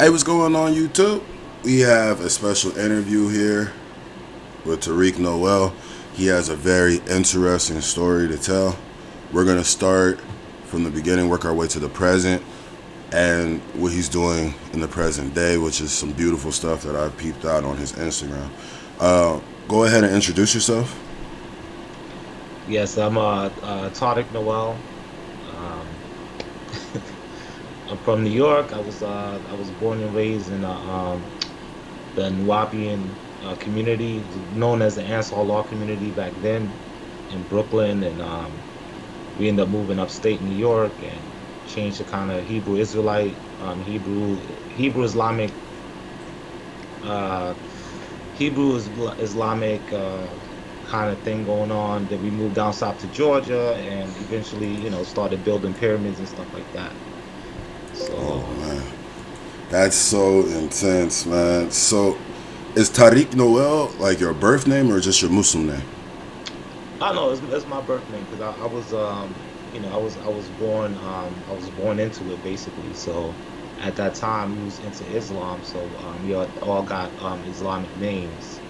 Hey, what's going on YouTube? We have a special interview here with Taariq Noel. He has a very interesting story to tell. We're going to start from the beginning, work our way to the present, and what he's doing in the present day, which is some beautiful stuff that I peeped out on his Instagram. Go ahead and introduce yourself. Yes, I'm Taariq Noel. Um, I'm from New York. I was born and raised in the Nuwaubian community, known as the Ansar Law community back then in Brooklyn, and we ended up moving upstate New York and changed to kind of Hebrew Israelite, Hebrew Islamic, uh, Islamic kind of thing going on. Then we moved down south to Georgia, and eventually, started building pyramids and stuff like that. Oh So, man, that's so intense, man. So, is Tariq Noel like your birth name or just your Muslim name? I know it's my birth name because I was I was born into it basically. So at that time we was into Islam, so we all got Islamic names.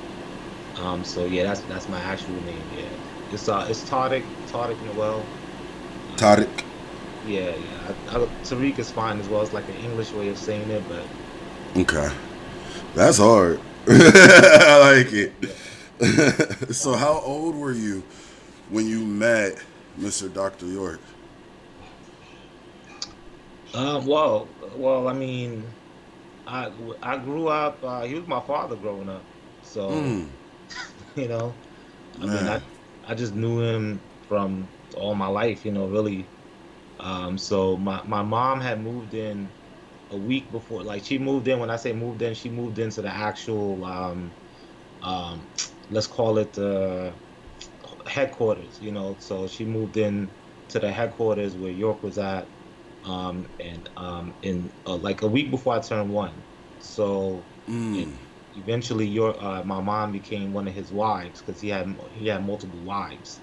So yeah, that's my actual name. Yeah, it's Taariq Noel. Um, Tariq. yeah, yeah. Tariq is fine as well. It's like an English way of saying it, but Okay. That's hard. I like it. yeah. So, how old were you when you met Mr. Dr. York? I mean, I grew up. He was my father growing up, so Mm, you know, I mean, man. I just knew him from all my life, really. So my mom had moved in a week before. Like she moved in. When I say moved in, she moved into the actual um, let's call it the headquarters. So she moved in to the headquarters where York was at, and in like a week before I turned one. So, and Mm. eventually, my mom became one of his wives because he had multiple wives.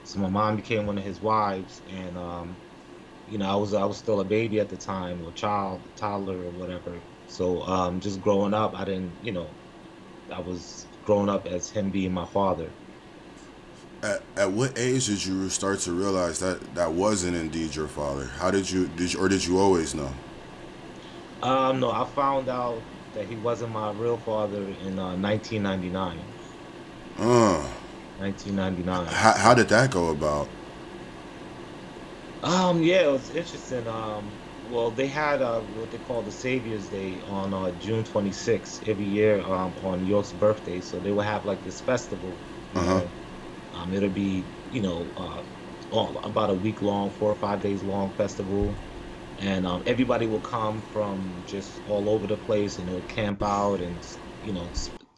So my mom became one of his wives, and I was still a baby at the time, or toddler, or whatever. So just growing up, I was growing up as him being my father. At what age did you start to realize that that wasn't indeed your father? How did you always know? No, I found out that he wasn't my real father in 1999. Uh, 1999. how did that go about? Yeah, it was interesting. Well, they had what they call the Savior's Day on June 26th every year on York's birthday. So they would have like this festival, Uh huh. it'll be, about a week long, 4 or 5 days long festival. And everybody will come from just all over the place, and they'll camp out and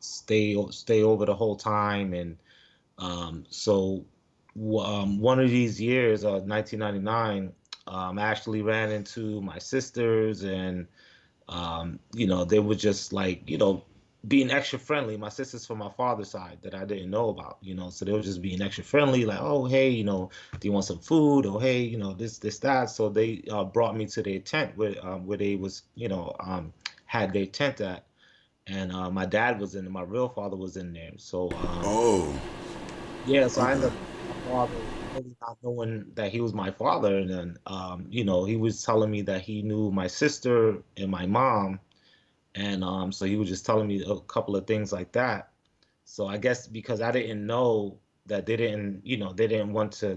stay over the whole time. And one of these years, 1999, I actually ran into my sisters, and they were just like, being extra friendly. My sisters from my father's side that I didn't know about, so they were just being extra friendly, like, oh, hey, do you want some food? Or hey, this, that. So they brought me to their tent where they was, had their tent at, and my dad was in, my real father was in there. So Oh, yeah, so I okay. ended up my father really not knowing that he was my father, and then he was telling me that he knew my sister and my mom, and so he was just telling me a couple of things like that. So I guess because I didn't know that they didn't want to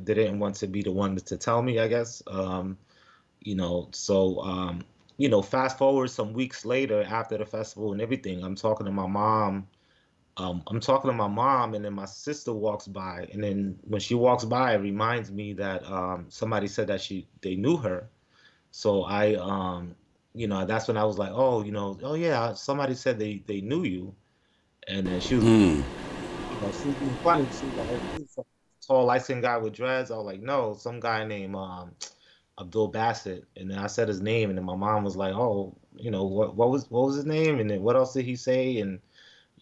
be the one to tell me, I guess. So fast forward some weeks later after the festival and everything, I'm talking to my mom, and then my sister walks by, and then when she walks by, it reminds me that somebody said that they knew her. So that's when I was like, oh, oh yeah, somebody said they knew you, and then Mm. she was being funny. She was like, oh, who's some tall, light-skinned guy with dreads? I was like, no, some guy named Abdul Bassett, and then I said his name, and then my mom was like, oh, what was his name, and then what else did he say, and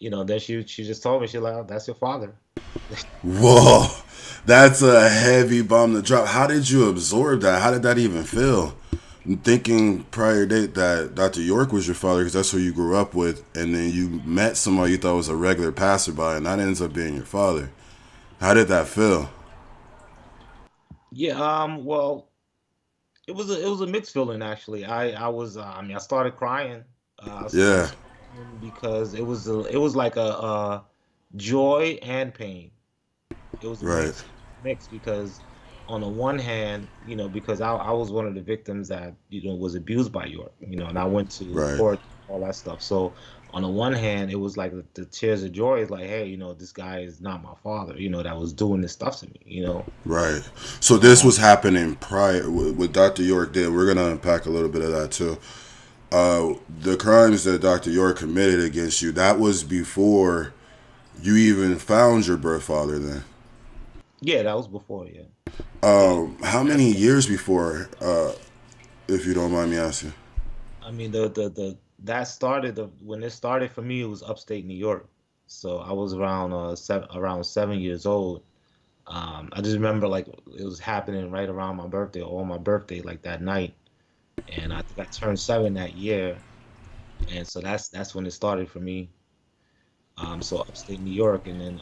then she just told me, she like, oh, that's your father. Whoa, that's a heavy bomb to drop. How did you absorb that? How did that even feel? thinking prior date that Dr. York was your father because that's who you grew up with, and then you met somebody you thought was a regular passerby, and that ends up being your father. How did that feel? Yeah, well, it was a mixed feeling actually. I mean I started crying. I Yeah, started crying because it was like a joy and pain. It was a right, mix because on the one hand, because I was one of the victims that, was abused by York, and I went to right, court, all that stuff. So on the one hand, it was like the tears of joy is like, hey, this guy is not my father, that was doing this stuff to me. right. So this Uh, was happening prior with Dr. York did. We're gonna unpack a little bit of that too. The crimes that Dr. York committed against you, that was before you even found your birth father. Then, yeah, that was before, yeah. Yeah. how That's many years before, if you don't mind me asking? I mean the that started when it started for me, it was upstate New York. So I was around 7 years old. I just remember like it was happening right around my birthday, or on my birthday, like that night. And I think I turned 7 that year, and so that's when it started for me. So upstate New York, and then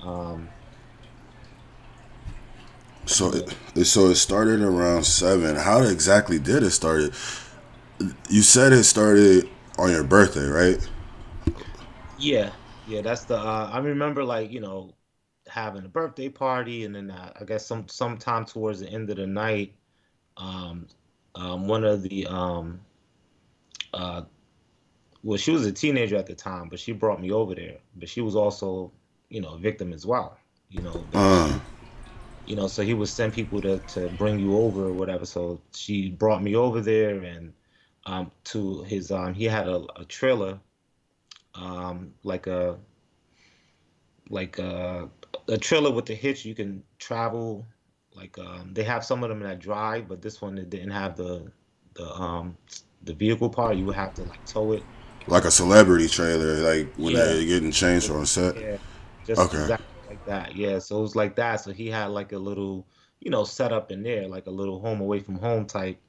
you So, know, so it started around 7. How exactly did it start? You said it started on your birthday, right? yeah, yeah, that's the. I remember like having a birthday party, and then I guess sometime towards the end of the night, um, one of the uh, well, she was a teenager at the time, but she brought me over there. But she was also, a victim as well. That Uh, she, so he would send people to bring you over or whatever. So she brought me over there, and to his he had a trailer, like a trailer with the hitch. You can travel, like they have some of them that drive, but this one, it didn't have the vehicle part. You would have to like tow it. like a celebrity trailer, like when Yeah, they're getting changed on set. yeah, just Okay, exactly like that. Yeah, so it was like that. So he had like a little, setup in there, like a little home away from home type.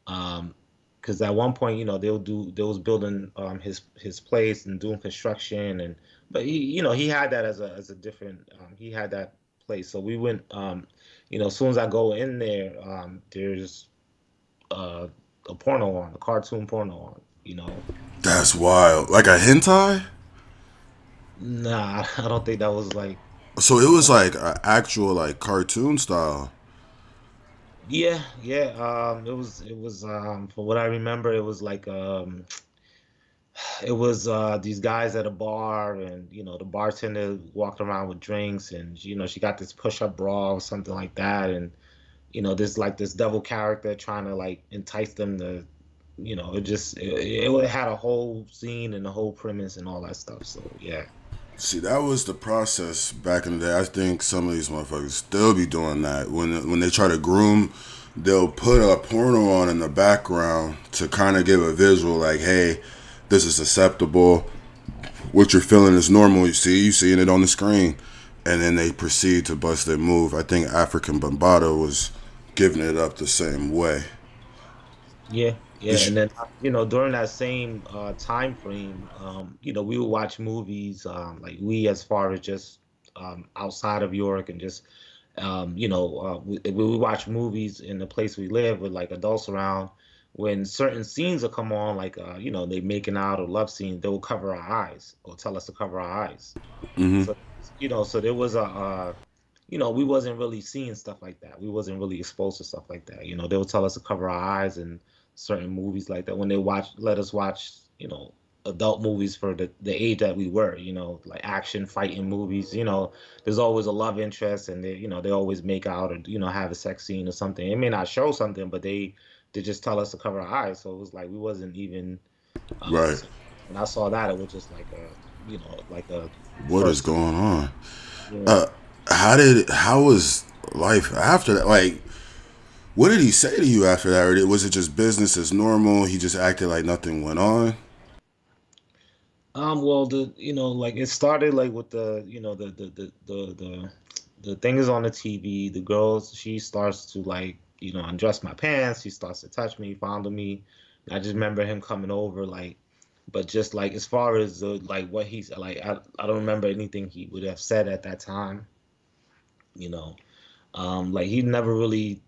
Um, because at one point, they was building his place and doing construction, and but he had that as a different, he had that place. So we went, as soon as I go in there, there's uh a porno on, a cartoon porno on. that's wild. Like a hentai. Nah, I don't think that was like. So it was like an actual like cartoon style. Yeah, yeah. It was from what I remember, it was like it was these guys at a bar, and the bartender walked around with drinks, and she got this push-up bra or something like that, and this like this devil character trying to like entice them to, it had a whole scene and a whole premise and all that stuff. So yeah. See, that was the process back in the day. I think some of these motherfuckers still be doing that. When they try to groom, they'll put a porno on in the background to kind of give a visual, like, "Hey, this is acceptable. What you're feeling is normal. You seeing it on the screen," and then they proceed to bust their move. I think African Bambaataa was giving it up the same way. Yeah, yeah, Did you, and then during that same time frame, we would watch movies, like we as far as just outside of York, and just we would watch movies in the place we live with like adults around. When certain scenes will come on, like they making out or love scenes, they will cover our eyes or tell us to cover our eyes. So so there was we wasn't really seeing stuff like that. We wasn't really exposed to stuff like that. They would tell us to cover our eyes in certain movies like that when they let us watch, adult movies for the age that we were, like action fighting movies. There's always a love interest, and they always make out, or have a sex scene or something. It may not show something, but they just tell us to cover our eyes. So it was like we wasn't even right? so when I saw that, it was just like like a What is first. going on? Yeah. How was life after that? Like, what did he say to you after that? Or was it just business as normal? He just acted like nothing went on. Well, like it started like with the thing is on the TV. The girls, she starts to like. undress my pants. He starts to touch me, fondle me. I just remember him coming over, like, but just like as far as like what he's like, I don't remember anything he would have said at that time. You know, like he never really,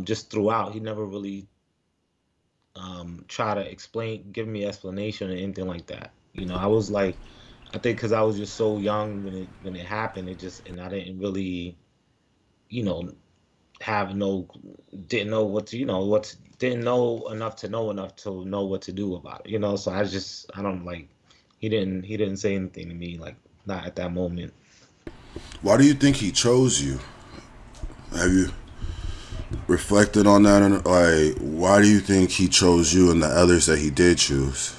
just throughout, he never really try to give me explanation or anything like that. I was like, I think because I was just so young when it happened, and I didn't really, you know, have no, didn't know what to, didn't know enough to know what to do about it. So I don't like, he didn't say anything to me, like not at that moment. Why do you think he chose you? Have you reflected on that? And like, why do you think he chose you and the others that he did choose?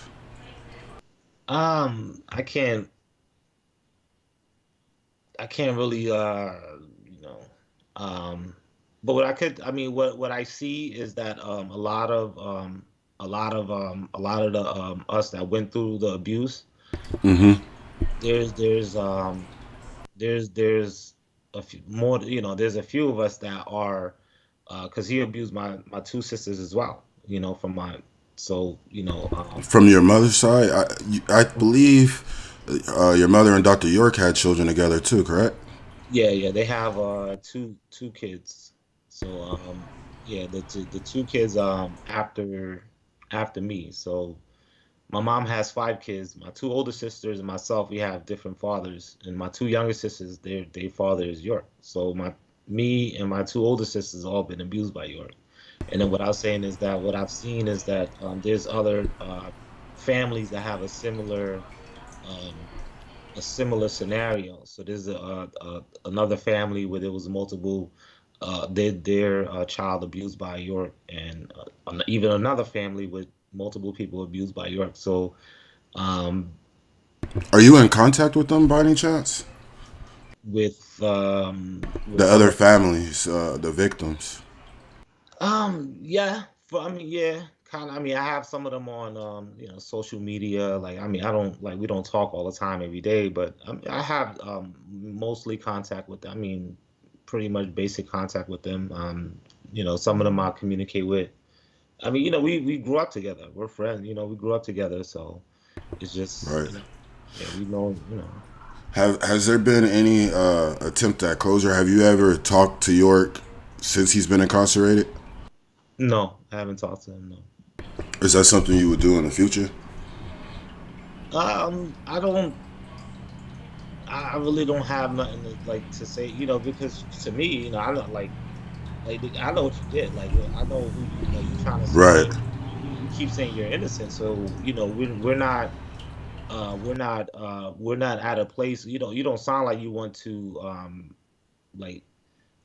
I can't really, you know, um, but I mean, what I see is that a lot of the us that went through the abuse, Mm-hmm. um, there's there's um there's a few more, there's a few of us that are, because he abused my two sisters as well, from my, so From your mother's side, I believe your mother and Dr. York had children together too, correct? yeah, yeah, they have two kids. So yeah, the two kids after me. So my mom has five kids. My two older sisters and myself, we have different fathers, and my two younger sisters, their father is York. So me and my two older sisters all been abused by York. And then what I was saying is that what I've seen is that there's other families that have um, a similar scenario. So there's another family where there was multiple, their child abused by York, and even another family with multiple people abused by York. So um, Are you in contact with them by any chance? with The some other of, families, the victims. yeah, I mean, yeah, kind of. I mean, I have some of them on social media. Like, I mean, I don't like we don't talk all the time every day, but I have mostly contact with them. I mean, pretty much basic contact with them. Some of them I communicate with. I mean, we grew up together. We're friends. We grew up together, so it's just, Right. yeah, we know. Has there been any attempt at closure? Have you ever talked to York since he's been incarcerated? No, I haven't talked to him. No. Is that something you would do in the future? I don't. I really don't have nothing to, like, to say, because to me, I don't like I know what you did. Like, I know who you like. You trying to Right. say you keep saying you're innocent, so we're not at a place. You don't sound like you want to like.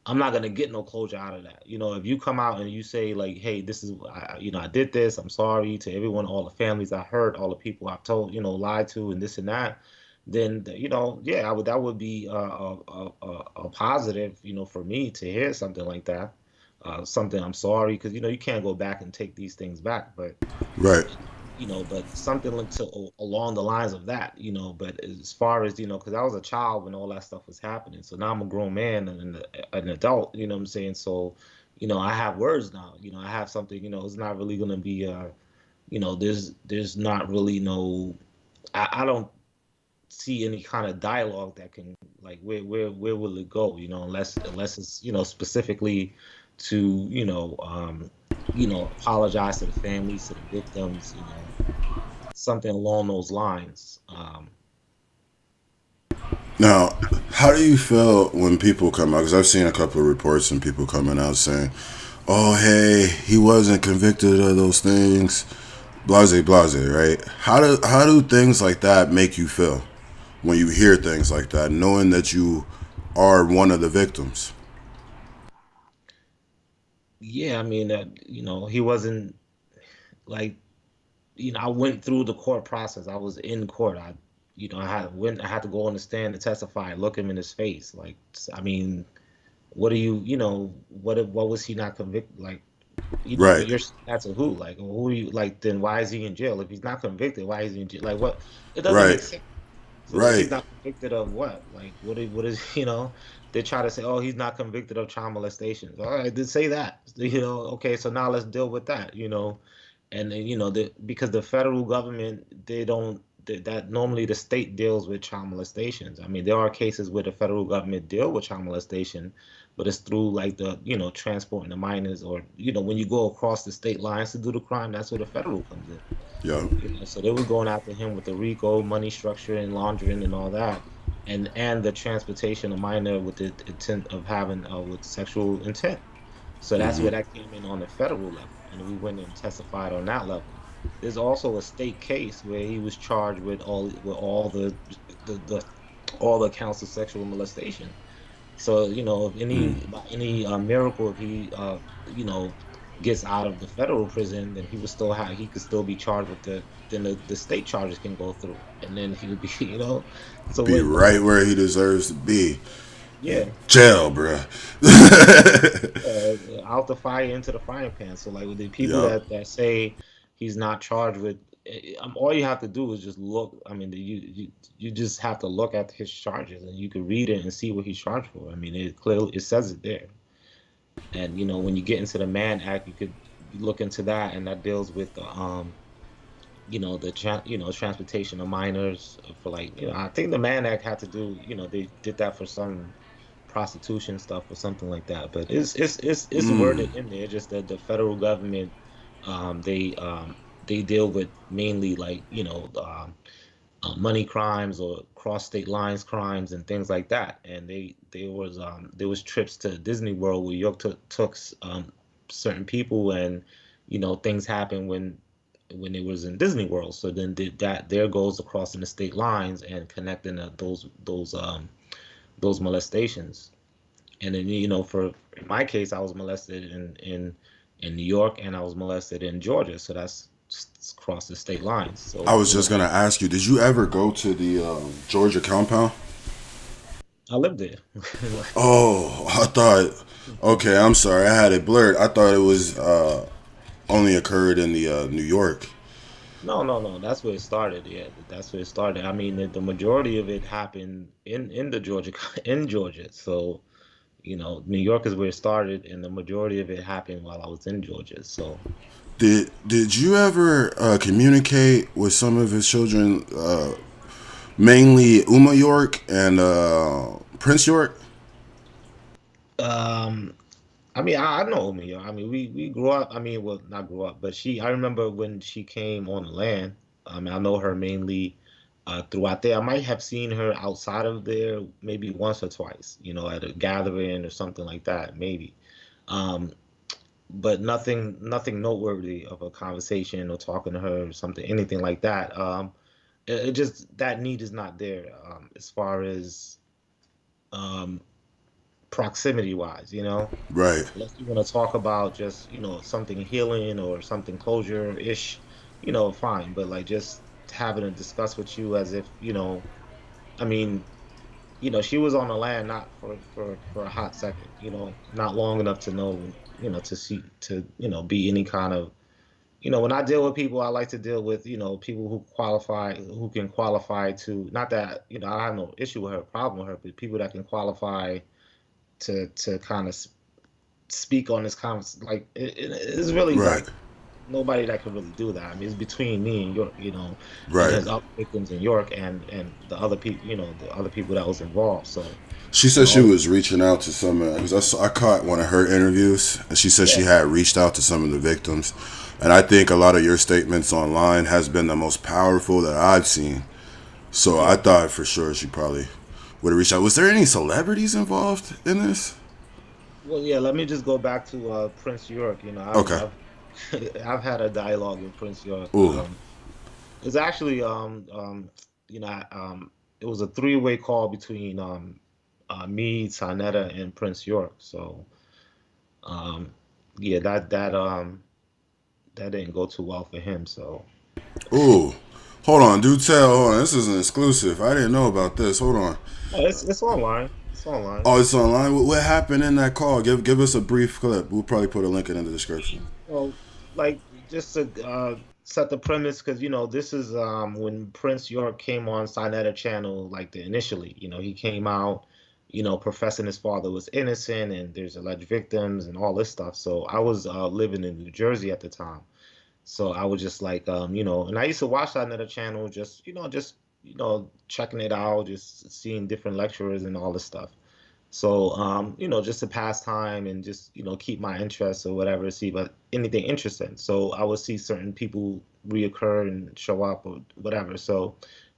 I'm not gonna get no closure out of that. If you come out and you say like, "Hey, this is, I did this. I'm sorry to everyone, all the families I hurt, all the people I've told, lied to, and this and that," then yeah, that would be a positive, for me to hear something like that. Something I'm sorry, because you can't go back and take these things back, but Right. but something like along the lines of that, but as far as, because I was a child when all that stuff was happening. So now I'm a grown man and an adult, you know what I'm saying? So, I have words now, I have something, it's not really going to be, there's not really no, I don't see any kind of dialogue that can, like, where will it go, unless it's, specifically to, apologize to the families, to the victims, something along those lines. Now, how do you feel when people come out? Because I've seen a couple of reports and people coming out saying, "Oh, hey, he wasn't convicted of those things." Blase, blase, right? How do things like that make you feel when you hear things like that, knowing that you are one of the victims? Yeah, I mean, he wasn't like, I went through the court process. I was in court. I had to go on the stand to testify, look him in his face. Like, I mean, what do what was he not convicted? Like, but Right. you're saying that to who? Like, who are you, like, then why is he in jail? If he's not convicted, why is he in jail? Like, what? It doesn't Right. make sense. So that he's Right. not convicted of what? Like what is they try to say, oh, he's not convicted of child molestation. All right, then say that. Okay, so now let's deal with that. And then, because the federal government, they don't that normally the state deals with child molestations. I mean, there are cases where the federal government deal with child molestation, but it's through like the transporting the minors, or when you go across the state lines to do the crime, that's where the federal comes in. Yeah. So they was going after him with the RICO, money structure and laundering and all that, and the transportation of minor with the intent of having with sexual intent. So that's Hmm. where that came in on the federal level, and we went and testified on that level. There's also a state case where he was charged with all the all the counts of sexual molestation. So, if Mm. by any miracle, if he you know gets out of the federal prison, then he could still be charged with the state charges can go through, and then he would be so Be what? right where he deserves to be. In Yeah, jail, bruh. out the fire into the frying pan. So like with the people Yup. that say he's not charged with, all you have to do is just look. I mean, you just have to look at his charges, and you can read it and see what he's charged for. I mean, it says it there. And when you get into the Mann Act, you could look into that, and that deals with the transportation of minors for, like, I think the Mann Act had to do, they did that for some prostitution stuff or something like that. But it's Mm. worded in there, just that the federal government, they deal with mainly, like, money crimes or cross state lines crimes and things like that. And there was trips to Disney World where York took certain people, and things happen when it was in Disney World. So then did that there goes across in the state lines and connecting those molestations. And then for in my case, I was molested in New York, and I was molested in Georgia. So that's across the state lines. I So was just gonna ask you, did you ever go to the Georgia compound? I lived there. Oh, I thought. Okay, I'm sorry. I had it blurred. I thought it was only occurred in the New York. No, no, no. That's where it started. Yeah, that's where it started. I mean, the majority of it happened in the Georgia in Georgia. So, New York is where it started, and the majority of it happened while I was in Georgia. So, Did you ever communicate with some of his children, mainly Uma York and Prince York? um, I mean, I know Romeo. I mean, we grew up. I mean, well, not grew up, but I remember when she came on the land. I mean, I know her mainly throughout there. I might have seen her outside of there maybe once or twice, at a gathering or something like that, maybe. Um, but nothing noteworthy of a conversation or talking to her or something, anything like that. It just that need is not there as far as um, proximity wise, Right. unless you want to talk about just something healing or something closure ish, fine. But like just having to discuss with you as if I mean, she was on the land not for a hot second, not long enough to know, to see to be any kind of when I deal with people, I like to deal with people who can qualify to, not that I have no issue with her, problem with her, but people that can qualify to kind of speak on this conversation. Like it's really Right. like nobody that could really do that. I mean, it's between me and York, and Right. his other victims in York, and the other people, the other people that was involved. So, She said she all was reaching out to some. Cause I caught one of her interviews, and she said she yeah, had reached out to some of the victims. And I think a lot of your statements online has been the most powerful that I've seen. So I yeah. thought for sure she probably would have reached out. Was there any celebrities involved in this? Well, yeah. Let me just go back to Prince York. Okay. I've had a dialogue with Prince York. Ooh. It's actually you know it was a three-way call between me, Tanetta, and Prince York. So um yeah, that didn't go too well for him. So Ooh. Hold on, do tell. Hold on. This is an exclusive. I didn't know about this. Hold on. no, it's online. It's online. Oh, it's online. What happened in that call? Give us a brief clip. We'll probably put a link in the description. Well, like just to set the premise because this is when Prince York came on Sinetta Channel like initially. He came out, professing his father was innocent and there's alleged victims and all this stuff. So I was living in New Jersey at the time. So I was just like, and I used to watch Sinetta Channel, just checking it out, just seeing different lecturers and all this stuff. So, just to pass time and just, keep my interest or whatever, see but anything interesting. So I would see certain people reoccur and show up or whatever. So,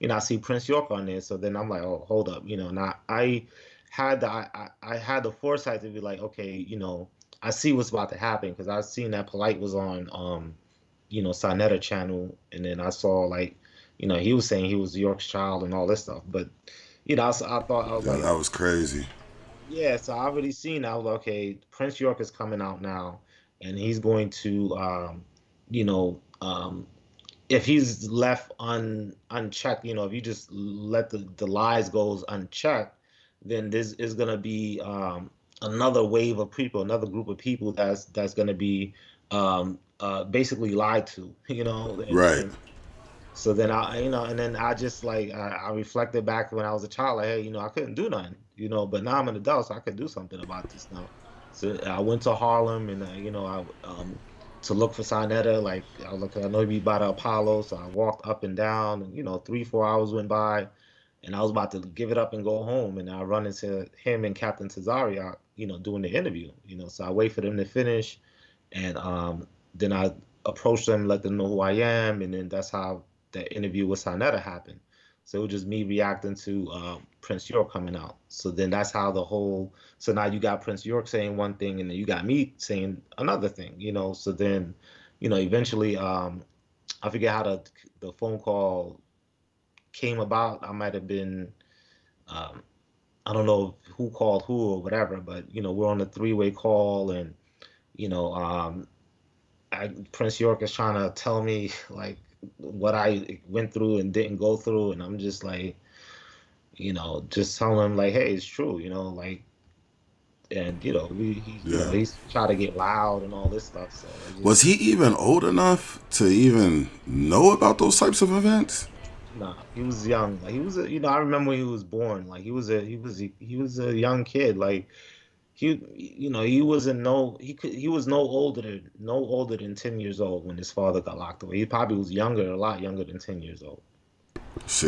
I see Prince York on there. So then I'm like, oh, hold up, and I had I had the foresight to be like, okay, I see what's about to happen because I seen that Polight was on Sinetta channel, and then I saw like, he was saying he was York's child and all this stuff. But, I thought I was Yeah, like, that was crazy. yeah, so I already seen. I was like, okay, Prince York is coming out now, and he's going to, you know, if he's left unchecked, if you just let the lies goes unchecked, then this is gonna be another wave of people, another group of people that's gonna be basically lied to, Right. and so then and then I just like I reflected back when I was a child, like, hey, I couldn't do nothing, but now I'm an adult, so I could do something about this now. So I went to Harlem and to look for Sinetta, like I was like, I know he'd be by the Apollo, so I walked up and down, and 3, 4 hours went by, and I was about to give it up and go home, and I run into him and Captain Tazariak, doing the interview, so I wait for them to finish, and then I approach them, let them know who I am, and then that's how that interview with Sinetta happened. So it was just me reacting to Prince York coming out. So then that's how the whole. So now you got Prince York saying one thing, and then you got me saying another thing. So then, eventually, I forget how the phone call came about. I might have been, um, I don't know who called who or whatever, but we're on a three-way call, and you know, um, Prince York is trying to tell me like what I went through and didn't go through, and I'm just like, just telling him like, hey, it's true, like, and Yeah. he's trying to get loud and all this stuff. So it Was just he even old enough to even know about those types of events? nah, he was young. Like he was I remember when he was born. Like he was a young kid. Like he wasn't no he was no older than 10 years old when his father got locked away. He probably was younger, a lot younger than 10 years old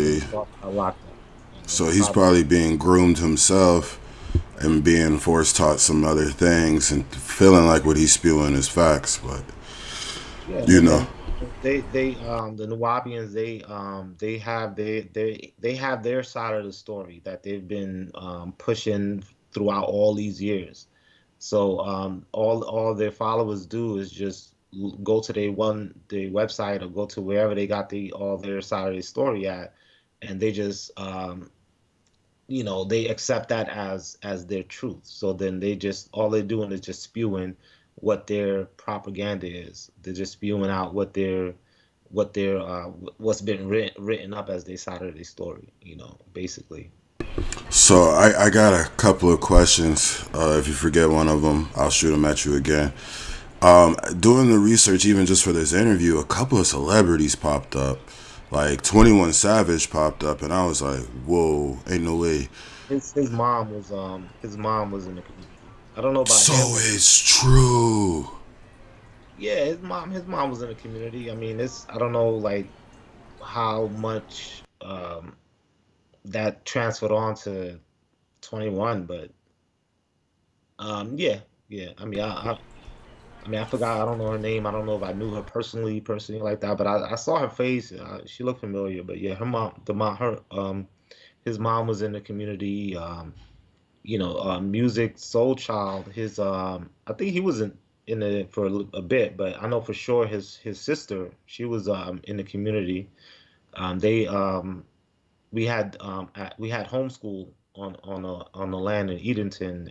when See, his father got locked up. so he's Probably probably being groomed himself and being force taught some other things and feeling like what he's spewing is facts, but yeah, you and know. then they the Nuwaubians they have their side of the story that they've been pushing throughout all these years. So all their followers do is just go to their website or go to wherever they got all their side of the story at, and they just they accept that as their truth. So then they just all they're doing is just spewing what their propaganda is. They're just spewing out what's been written up as their side of the story. Basically. So I got a couple of questions. If you forget one of them, I'll shoot them at you again. Doing the research, even just for this interview, a couple of celebrities popped up. Like 21 Savage popped up, and I was like, whoa, ain't no way. His mom was in the community. I don't know about So him. it's true. Yeah, his mom was in the community. I mean, it's I don't know like how much that transferred on to 21, but yeah, yeah. I mean, I forgot. I don't know her name. I don't know if I knew her personally like that. But I saw her face. She looked familiar. But yeah, her mom, his mom was in the community. Music Soul Child. I think he was in it for a bit, but I know for sure his sister, she was in the community. They we had homeschool on the land in Edenton,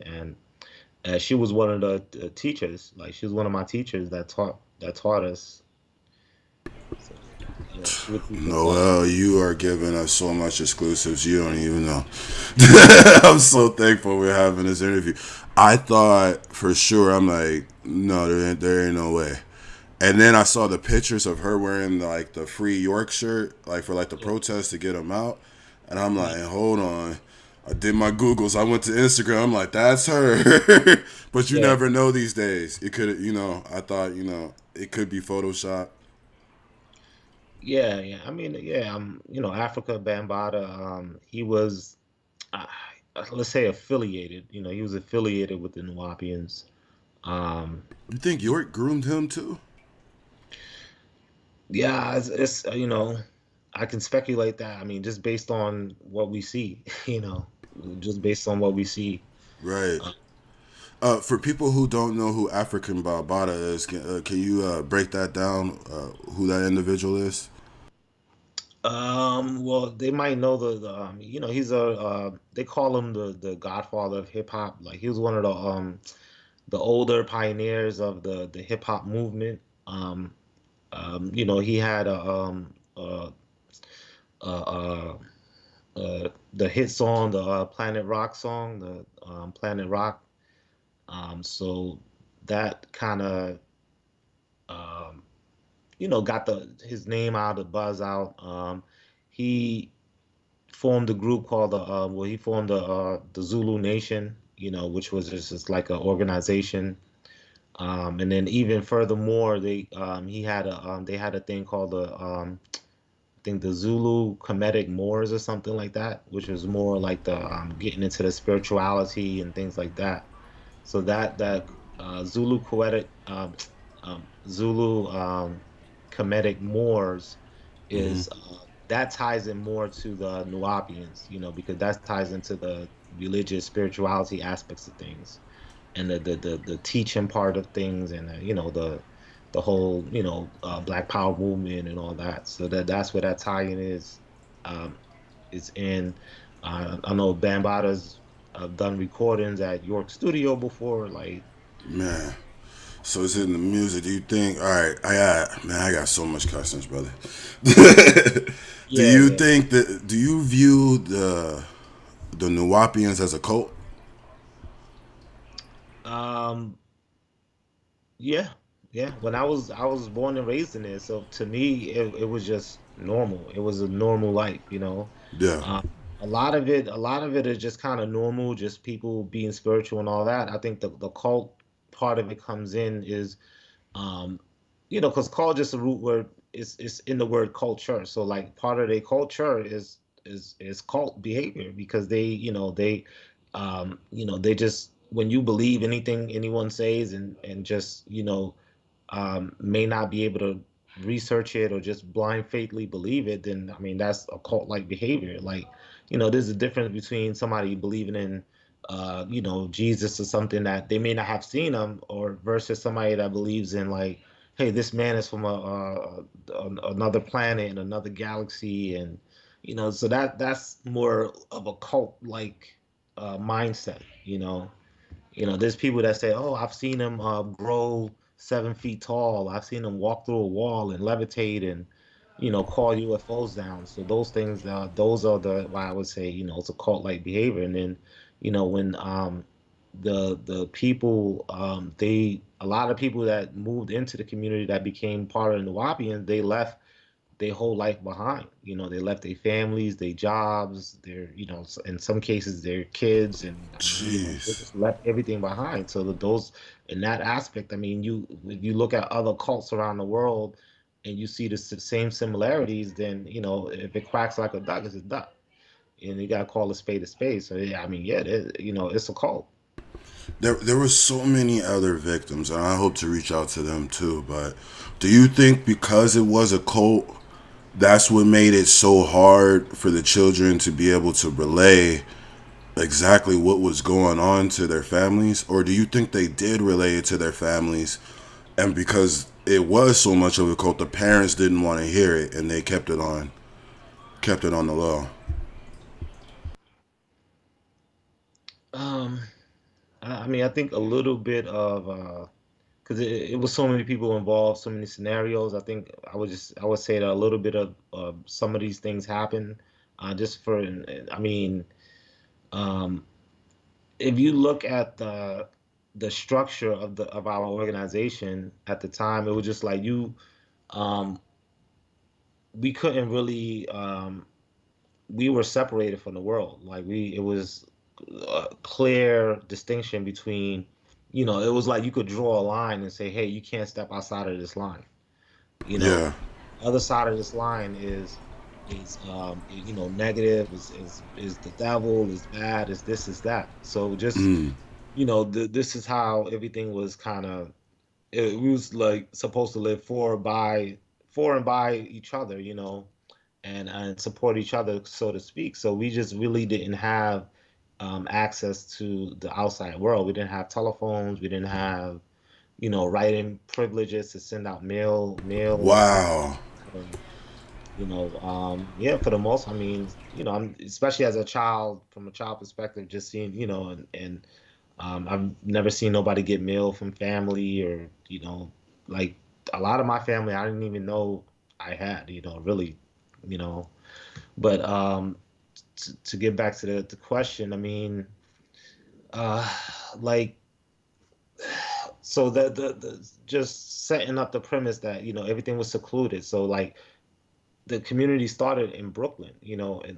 and she was one of the teachers. Like she was one of my teachers that taught us. So she would teach us. Noel, you are giving us so much exclusives you don't even know. I'm so thankful we're having this interview. I thought for sure, I'm like, no, there ain't no way. And then I saw the pictures of her wearing like the Free York shirt, like for like the Yeah. protest to get him out. And I'm Yeah. like, hold on. I did my Googles. I went to Instagram. I'm like, that's her. But you Yeah. never know these days. It could, I thought, it could be Photoshop. Yeah, yeah. I mean, yeah, Africa Bambaataa, he was, uh, let's say affiliated. He was affiliated with the Nuwaubians. Um, You think York groomed him too? yeah, I can speculate that. I mean, just based on what we see, just based on what we see. Right. Uh, For people who don't know who African Bambaataa is, can you break that down? Who that individual is? well, they might know he's they call him the Godfather of Hip-Hop. Like he was one of the older pioneers of the hip hop movement. Um, he had uh, the hit song, the Planet Rock song, the Planet Rock. So that kind of um, got the his name out, the buzz out. He formed a group called he formed the Zulu Nation, which was just like an organization. And then even furthermore, they had a thing called I think the Zulu Comedic Moors or something like that, which was more like the getting into the spirituality and things like that. So that Zulu Poetic Zulu Comedic Moors Hmm. is that ties in more to the Nuwaubians, because that ties into the religious spirituality aspects of things and the teaching part of things and the whole Black Power movement and all that. So that's where that tie-in is. Um, it's in. I know Bambaata's done recordings at York Studio before. Like, Man. So it's in the music. Do you think? All right, I got so much questions, brother. Do yeah, you yeah. think that? Do you view the Nuwaubians as a cult? Um, Yeah, yeah. When I was born and raised in it, so to me it was just normal. It was a normal life, Yeah. Um, a lot of it is just kind of normal, just people being spiritual and all that. I think the cult part of it comes in is um, because cult just a root word is in the word culture. So like part of their culture is cult behavior because they just when you believe anything anyone says and just may not be able to research it or just blind faithfully believe it, then I mean that's a cult like behavior. Like, there's a difference between somebody believing in Jesus or something that they may not have seen him, or versus somebody that believes in like, hey, this man is from another planet and another galaxy, and so that's more of a cult like mindset. There's people that say, "Oh, I've seen him grow 7 feet tall. I've seen him walk through a wall and levitate and, call UFOs down." So those are the why I would say, it's a cult-like behavior. And then, when the people, a lot of people that moved into the community that became part of the Nuwaubians, they left their whole life behind. They left their families, their jobs, in some cases, their kids, and I mean, they Jeez. just left everything behind. So in that aspect, I mean, if you look at other cults around the world, and you see the same similarities, then if it quacks like a duck, it's a duck, and you gotta call a spade a spade. So yeah, I mean, yeah, it's a cult. There were so many other victims, and I hope to reach out to them too. But do you think because it was a cult, that's what made it so hard for the children to be able to relay exactly what was going on to their families? Or do you think they did relay it to their families, and because it was so much of a cult, the parents didn't want to hear it, and they kept it on the low? Um, I mean, I think a little bit of because it was so many people involved, so many scenarios. I would say that a little bit of some of these things happen. Just for I mean, um, if you look at the the structure of our organization at the time, it was just like um we couldn't really we were separated from the world. Like we it was a clear distinction between, it was like you could draw a line and say, hey, you can't step outside of this line. You know, Yeah. other side of this line negative, is the devil, is bad, is this, is that. So just, Mm. this is how everything was kind of, we was like supposed to live for and by each other, and support each other, so to speak. So we just really didn't have access to the outside world. We didn't have telephones. We didn't have, writing privileges to send out mail and stuff. Wow. And, yeah, for the most, I mean, I'm especially as a child, from a child perspective, just seeing, and I've never seen nobody get mail from family, or, like a lot of my family, I didn't even know I had, really, you know. But to get back to the question, I mean, uh, like, so the just setting up the premise that, everything was secluded. So like the community started in Brooklyn,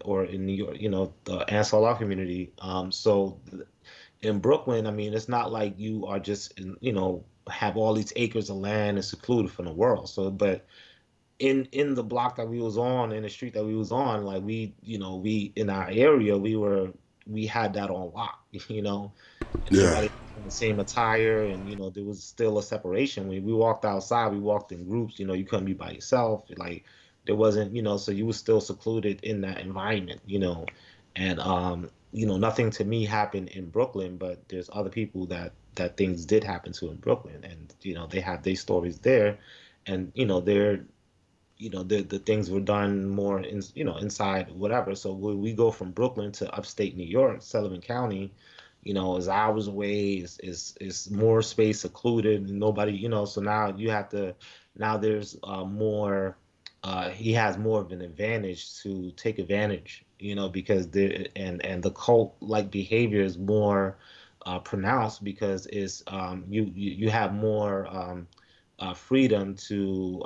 or in New York, the Ansar community. In Brooklyn, I mean, it's not like you are just, have all these acres of land and secluded from the world. So, but in the block that we was on, in the street that we was on, like we in our area, we had that on lock, and Yeah. everybody in the same attire, and there was still a separation. When we walked outside, we walked in groups. You couldn't be by yourself. Like there wasn't, so you were still secluded in that environment. And nothing to me happened in Brooklyn, but there's other people that things did happen to in Brooklyn, and they have their stories there, and the things were done more inside whatever. So when we go from Brooklyn to upstate New York, Sullivan County, is hours away, is more space secluded, and nobody, so now you have to, now there's more, he has more of an advantage to take advantage, because the cult like behavior is more pronounced, because you have more freedom to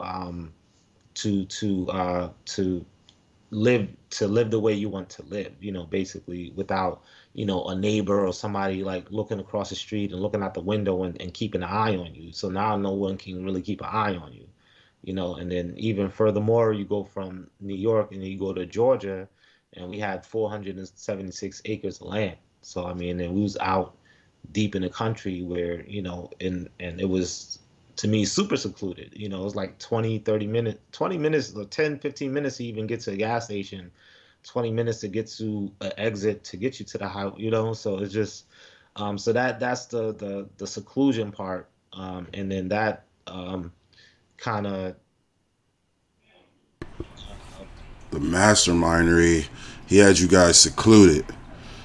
live the way you want to live, basically, without, a neighbor or somebody like looking across the street and looking out the window and keeping an eye on you. So now no one can really keep an eye on you, and then even furthermore, you go from New York and you go to Georgia, and we had 476 acres of land. So I mean, and we was out deep in the country where, and it was, to me, super secluded. It was like 20, 30 minutes, 20 minutes or 10, 15 minutes to even get to a gas station, 20 minutes to get to an exit to get you to the house, so it's just, so that's the seclusion part. And then that kind of, uh, The mastermindery, he had you guys secluded,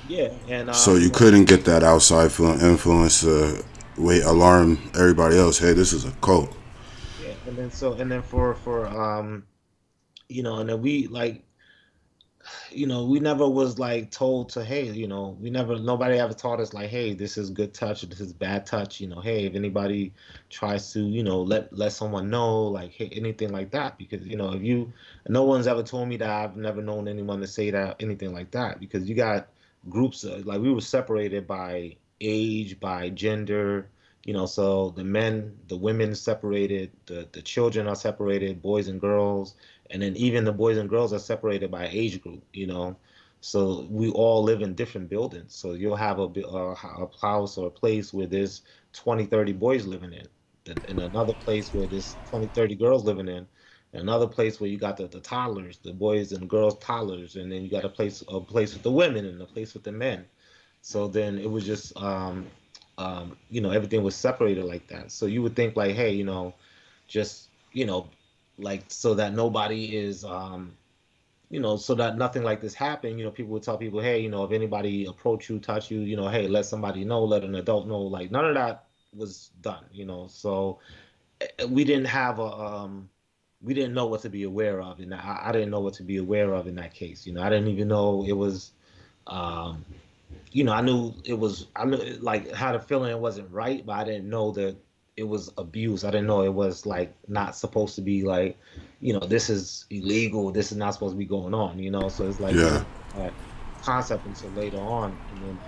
yeah. And so you couldn't get that outside influence to wait alarm everybody else. Hey, this is a cult. yeah. And then for and then we like, we never was like told to, hey, nobody ever taught us like, hey, this is good touch, this is bad touch, hey, if anybody tries to, let someone know, like, hey, anything like that, because, if you, no one's ever told me that. I've never known anyone to say that, anything like that, because you got groups like we were separated by age, by gender, so the women separated, the children are separated, boys and girls, and then even the boys and girls are separated by age group, so we all live in different buildings. So you'll have a house or a place where there's 20, 30 boys living in, then in another place where there's 20, 30 girls living in, another place where you got the toddlers, the boys and girls toddlers, and then you got a place with the women and a place with the men. So then it was just, everything was separated like that. So you would think like, hey, just, like, so that nobody is, so that nothing like this happened, people would tell people, hey, if anybody approach you, touch you, hey, let somebody know, let an adult know. Like none of that was done, so we didn't have a, we didn't know what to be aware of, and I didn't know what to be aware of in that case. I didn't even know it was, um, I knew it was, I knew, like, had a feeling it wasn't right, but I didn't know that it was abuse. I didn't know it was like not supposed to be like, this is illegal. This is not supposed to be going on. So it's like you Yeah. didn't have that concept until later on. And then,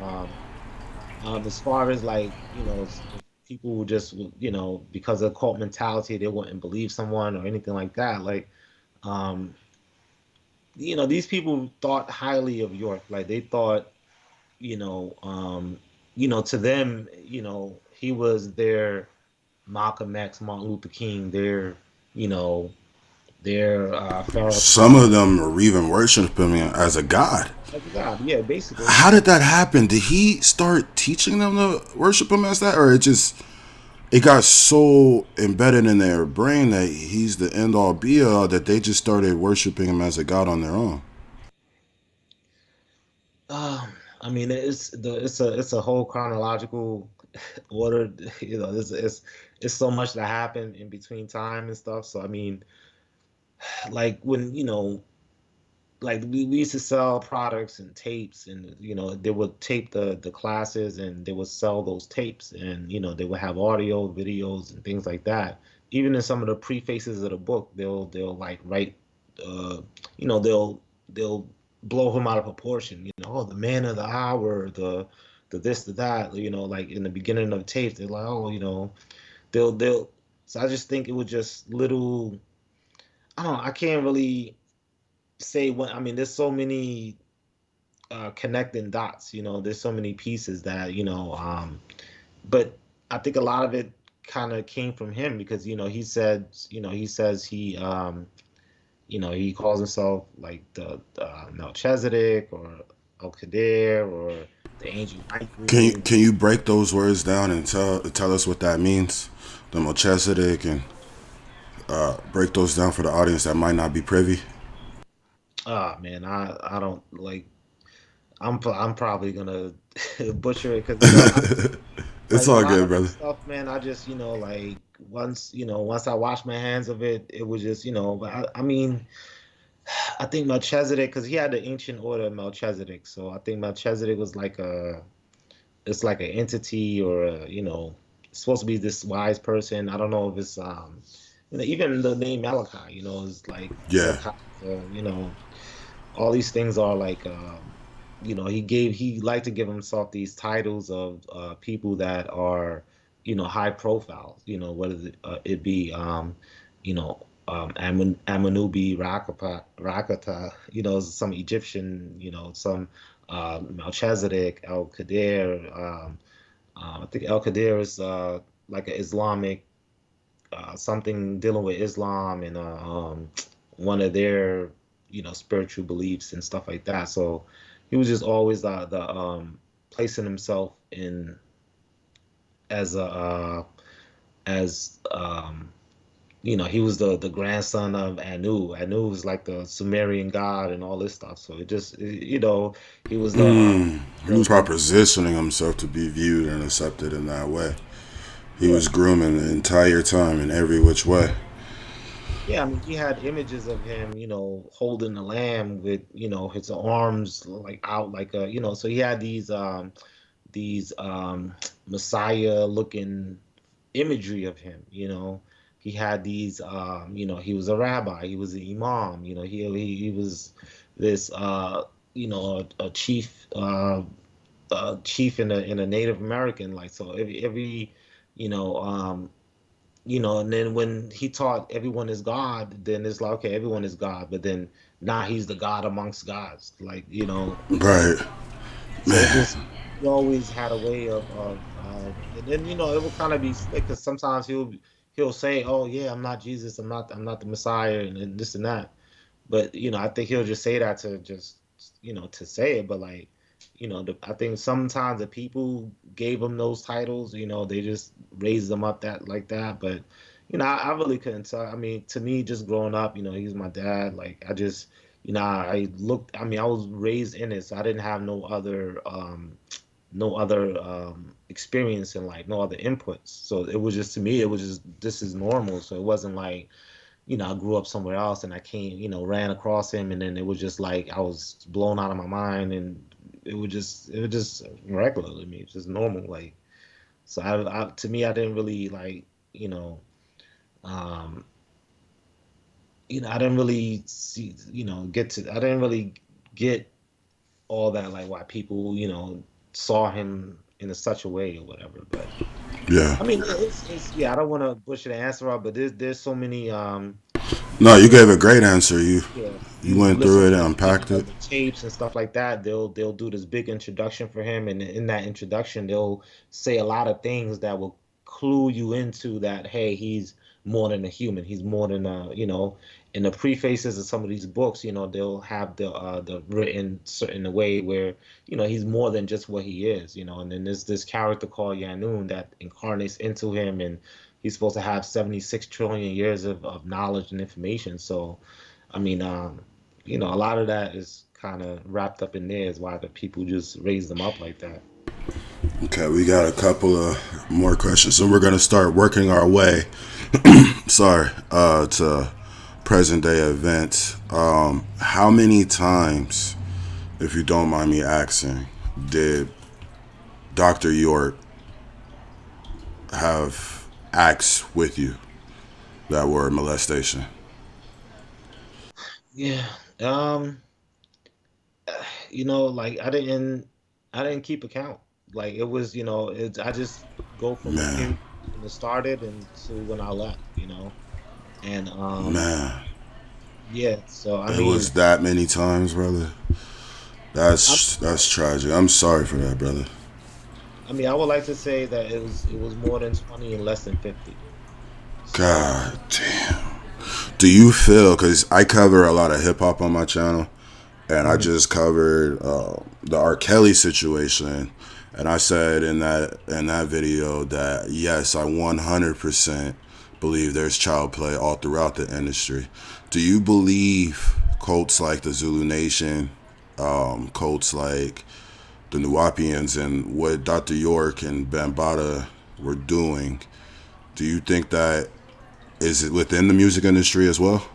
as far as like, if people would just, because of cult mentality, they wouldn't believe someone or anything like that. Like, um, these people thought highly of York. Like they thought, you know, um, to them, he was their Malcolm X, Martin Luther King, you know, their Some Farrakhan. of them are even worshiping him as a god. As a god, yeah, basically. How did that happen? Did he start teaching them to worship him as that, or it got so embedded in their brain that he's the end all be all that they just started worshiping him as a god on their own? I mean, it's a whole chronological order. It's so much that happened in between time and stuff. So I mean, like when like we used to sell products and tapes, and they would tape the classes, and they would sell those tapes, and they would have audio videos and things like that. Even in some of the prefaces of the book, they'll like write, uh they'll blow him out of proportion. Oh, the man of the hour, the this, the that. Like in the beginning of the tape, they're like, oh, they'll so I just think it was just little. I don't know, I can't really say what. I mean, there's so many connecting dots. There's so many pieces that but I think a lot of it kind of came from him, because he says he calls himself like the Melchizedek or El Kadir or the ancient white ruler. Can you break those words down and tell us what that means? The Melchizedek, and break those down for the audience that might not be privy. Ah, man, I don't like. I'm probably gonna butcher it, because It's like a all lot good, of the brother. stuff, man, I just, like once I washed my hands of it, it was just, but I mean, I think Melchizedek, because he had the ancient order of Melchizedek, so I think Melchizedek was like it's like an entity, or it's supposed to be this wise person. I don't know if it's even the name Malachi, is like Yeah. Malachi, all these things are like he liked to give himself these titles of people that are high profile, whether it be Amanubi Rakata, some Egyptian, some Melchizedek, El Kadir. I think El Kadir is like an Islamic, something dealing with Islam, and one of their spiritual beliefs and stuff like that. So he was just always the placing himself in as a as he was the grandson of Anu. Anu was like the Sumerian god and all this stuff. So he was He was the probably positioning himself to be viewed and accepted in that way. He yeah. was grooming the entire time in every which way. Yeah, I mean, he had images of him, holding the lamb with, his arms like out, like so he had these Messiah looking imagery of him. He had these he was a rabbi, he was an imam. He was this a chief, chief in a Native American. Like, so every you know and then when he taught everyone is God, then it's like, okay, everyone is God, but then nah, he's the God amongst gods. Like, so Right. so it just, he always had a way and then it will kind of be slick, because sometimes he'll say, oh yeah, I'm not Jesus, I'm not the Messiah, and this and that. But I think he'll just say that to just to say it. But like, I think sometimes the people gave him those titles. They just raised them up that like that. But I really couldn't tell. I mean, to me, just growing up, he's my dad. Like, I just, I looked. I mean, I was raised in it, so I didn't have no other experience, and like no other inputs. So it was just, to me, it was just, this is normal. So it wasn't like, I grew up somewhere else and I came, ran across him, and then it was just like I was blown out of my mind, and it was just regular to me. It's just normal. Like so, to me, I didn't really like you know, um, I didn't really see get to. I didn't really get all that like why people saw him in a such a way or whatever. But Yeah. I mean, it's yeah. I don't want to push the answer out, but there's so many No, you you gave a know great answer. yeah, You you went through listen it to and any unpacked it. of the tapes and stuff like that, they'll do this big introduction for him, and in that introduction, they'll say a lot of things that will clue you into that, hey, he's more than a human. He's more than in the prefaces of some of these books, they'll have the written certain way where, he's more than just what he is, and then there's this character called Yanun that incarnates into him, and he's supposed to have 76 trillion years of knowledge and information. So I mean, a lot of that is kind of wrapped up in there is why the people just raise them up like that. Okay, we got a couple of more questions, so we're gonna start working our way. Sorry, to present day events. How many times, if you don't mind me asking, did Dr. York have acts with you that were molestation? Yeah. Like I didn't keep account. Like it was, I just go from the Man, period when it started and to when I left, and man, yeah. So I it was mean, that many times, brother. I, That's tragic. I'm sorry for that, brother. I would like to say that it was more than 20 and less than 50. So God damn. Do you feel? Because I cover a lot of hip hop on my channel, and I mhm. just covered the R. Kelly situation, and I said in that video that yes, I 100% believe there's child play all throughout the industry. Do you believe cults like the Zulu Nation, cults like the Nuwaubians, and what Dr. York and Bambaataa were doing? Do you think that is it within the music industry as well?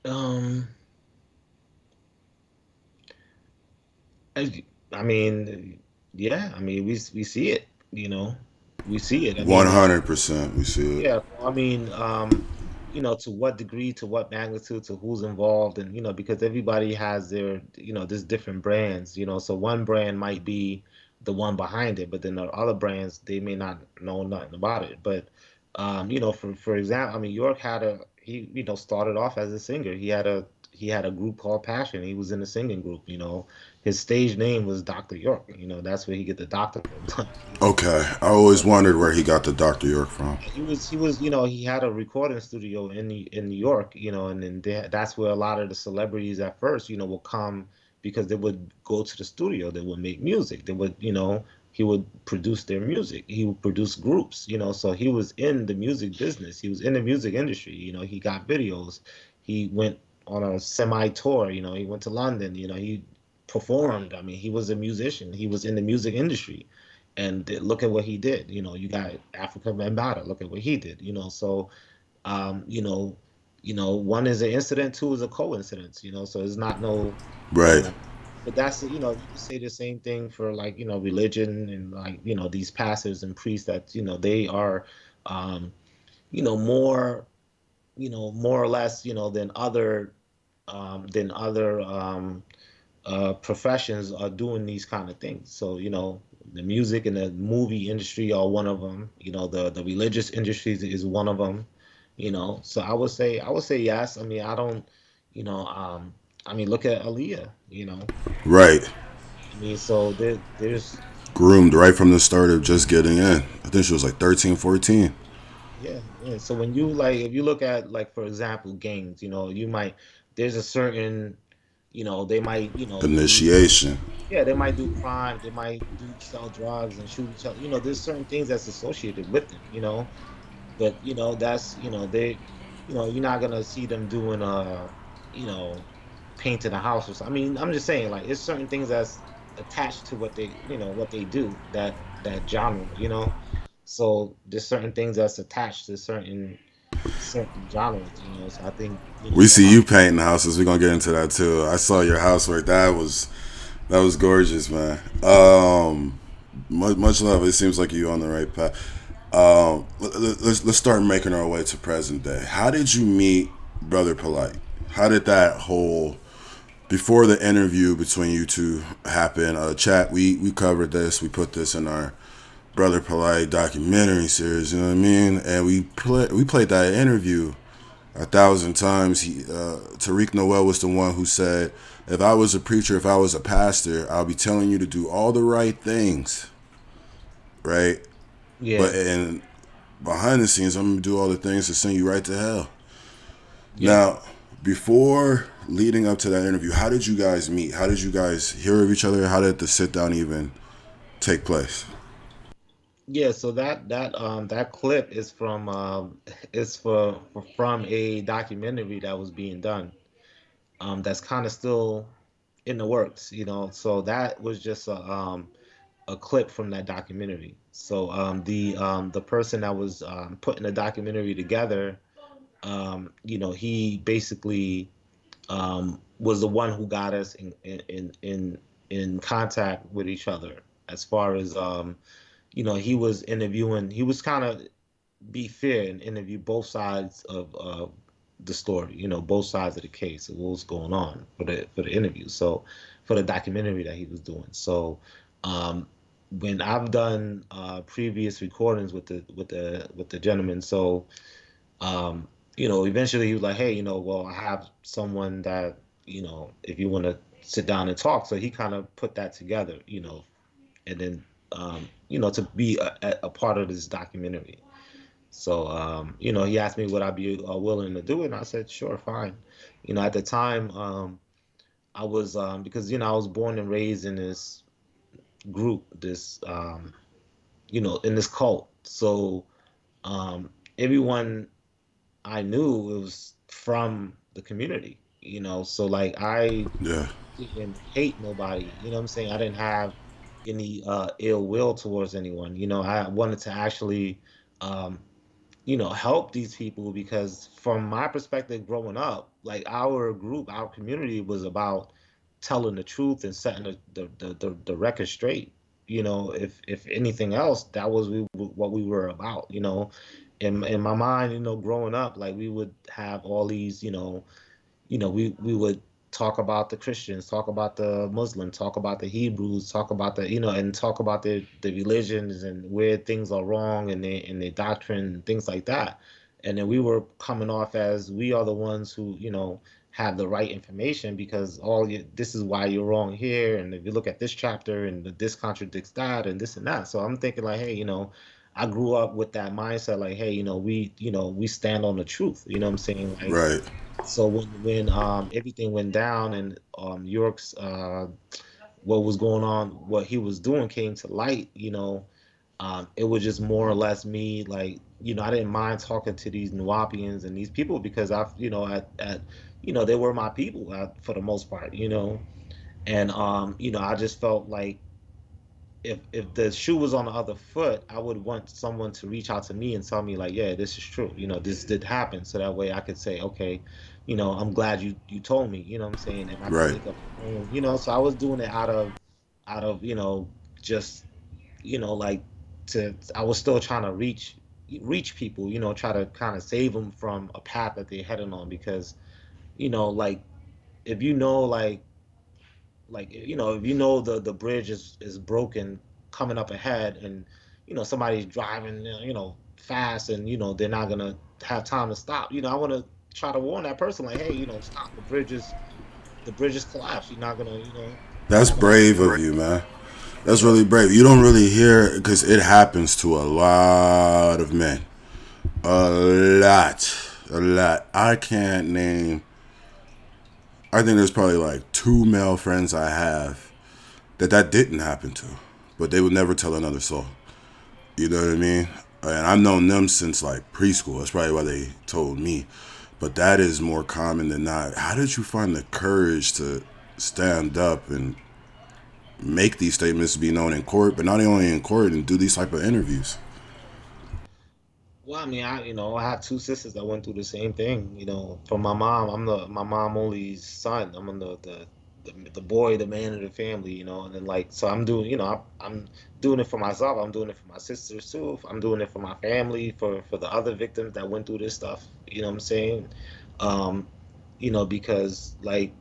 um, I, I mean, yeah. I mean, we see it. You know, we see it. I One mean, hundred percent, we see it. yeah. I mean, to what degree, to what magnitude, to who's involved, and because everybody has their, there's different brands. So one brand might be the one behind it, but then the other brands they may not know nothing about it. But for example, I mean, York he started off as a singer. He had a group called Passion. He was in a singing group. His stage name was Dr. York. That's where he get the doctor from. Okay, I always wondered where he got the Dr. York from. He was he had a recording studio in New York, and then that's where a lot of the celebrities at first, will come because they would go to the studio, they would make music, they would, he would produce their music, he would produce groups, so he was in the music business, he was in the music industry, he got videos, he went on a semi tour, he went to London, he performed. I mean, he was a musician, he was in the music industry. And look at what he did. You got Africa Bambaataa. Look at what he did. So um, you know, one is an incident, two is a coincidence. So it's not no, Right, but you can say the same thing for like religion and like these pastors and priests that they are, um, more more or less than other professions are doing these kind of things. So, the music and the movie industry are one of them. The religious industries is one of them. So I would say yes. I mean, I don't, you know, I mean, look at Aaliyah. right. I mean, so there's Groomed right from the start of just getting in. I think she was like 13, 14. yeah, yeah. So when you like, if you look at like, for example, gangs, there's a certain, they might, do. Initiation. Yeah, they might do crime, they might do sell drugs and shoot each other. There's certain things that's associated with them. But that's you're not gonna see them doing you know, painting a house or something. I mean, I'm just saying like it's certain things that's attached to what they do, that genre. So there's certain things that's attached to certain genres, you know. So I think, you know, We for see us, you painting houses. We're gonna get into that too. I saw your housework. That was gorgeous, man. Much love. It seems like you on the right path. Let's start making our way to present day. How did you meet Brother Polight? How did that whole before the interview between you two happen? Chat. We covered this. We put this in our Brother Polight documentary series. You know what I mean? And we played that interview 1,000 times. Taariq Noel was the one who said, "If I was a preacher, if I was a pastor, I'll be telling you to do all the right things, right? yeah, But and behind the scenes, I'm gonna do all the things to send you right to hell." yeah. Now, before leading up to that interview, how did you guys meet? How did you guys hear of each other? How did the sit down even take place? Yeah, so that clip is from is from a documentary that was being done. That's kind of still in the works, you know. So that was just a clip from that documentary. So the person that was putting the documentary together, you know, he basically was the one who got us in contact with each other as far as you know, he was interviewing, he was kind of be fair and interview both sides of the story, you know, both sides of the case of what was going on for the interview. So for the documentary that he was doing. So um when I've done previous recordings with the gentleman, so um, you know, eventually he was like, hey, you know, well, I have someone that, you know, if you want to sit down and talk. So he kind of put that together, you know, and then you know, to be a part of this documentary. So, you know, he asked me would I be willing to do it, and I said, sure, fine. You know, at the time, I was because you know I was born and raised in this group, this you know, in this cult. So everyone I knew it was from the community, you know. So like I Yeah, didn't hate nobody, you know what I'm saying? I didn't have any ill will towards anyone. You know, I wanted to actually um you know, help these people because from my perspective growing up, like our group, our community was about telling the truth and setting the record straight. You know, if anything else, that was what we were about. You know, in my mind, you know, growing up, like we would have all these, you know, we would talk about the Christians, talk about the Muslims, talk about the Hebrews, talk about the, you know, and talk about the religions and where things are wrong and their doctrine and things like that. And then we were coming off as we are the ones who, you know, have the right information because this is why you're wrong here. And if you look at this chapter and this contradicts that and this and that. So I'm thinking like, hey, you know, I grew up with that mindset, like, hey, you know, we stand on the truth. You know what I'm saying? Like, right. so when everything went down and York's what was going on, what he was doing came to light, you know, it was just more or less me like, you know, I didn't mind talking to these Nuwaubians and these people because I've, you know, at you know, they were my people for the most part, you know. And you know, I just felt like if the shoe was on the other foot, I would want someone to reach out to me and tell me like, yeah, this is true. You know, this did happen. So that way I could say, okay, you know, I'm glad you told me, you know what I'm saying? And I could Right. make up my own, you know, so I was doing it out of, you know, just, you know, like I was still trying to reach people, you know, try to kind of save them from a path that they're heading on because, you know, like if you know like you know if you know the bridge is broken coming up ahead and you know somebody's driving you know fast and you know they're not gonna have time to stop, you know, I want to try to warn that person like, hey, you know, stop, the bridge is collapsed, you're not gonna, you know, you're That's not gonna make brave it. of you, man. That's Yeah, really brave. You don't really hear because it happens to a lot of men. A lot. A lot. I can't name. I think there's probably like two male friends I have that didn't happen to, but they would never tell another soul. You know what I mean? And I've known them since like preschool. That's probably why they told me. But that is more common than not. How did you find the courage to stand up and make these statements to be known in court, but not only in court and do these type of interviews? Well, I mean, I have two sisters that went through the same thing. From my mom, my mom only son. I'm the boy, the man of the family. And then like, so I'm doing, I'm doing it for myself. I'm doing it for my sisters too. I'm doing it for my family, for the other victims that went through this stuff. You know what I'm saying? Um, because like,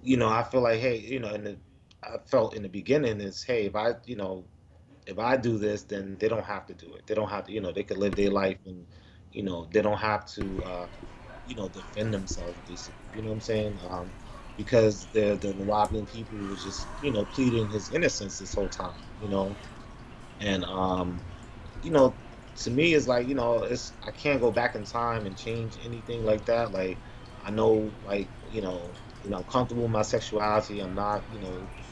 I feel like, hey, I felt in the beginning is, hey, if I do this, then they don't have to do it. They don't have to, they could live their life and, they don't have to, defend themselves basically. You know what I'm saying? Because the Nuwaubian people was just, pleading his innocence this whole time, and you know, to me, it's like, I can't go back in time and change anything like that. Like, I know, like, I'm comfortable with my sexuality. I'm not,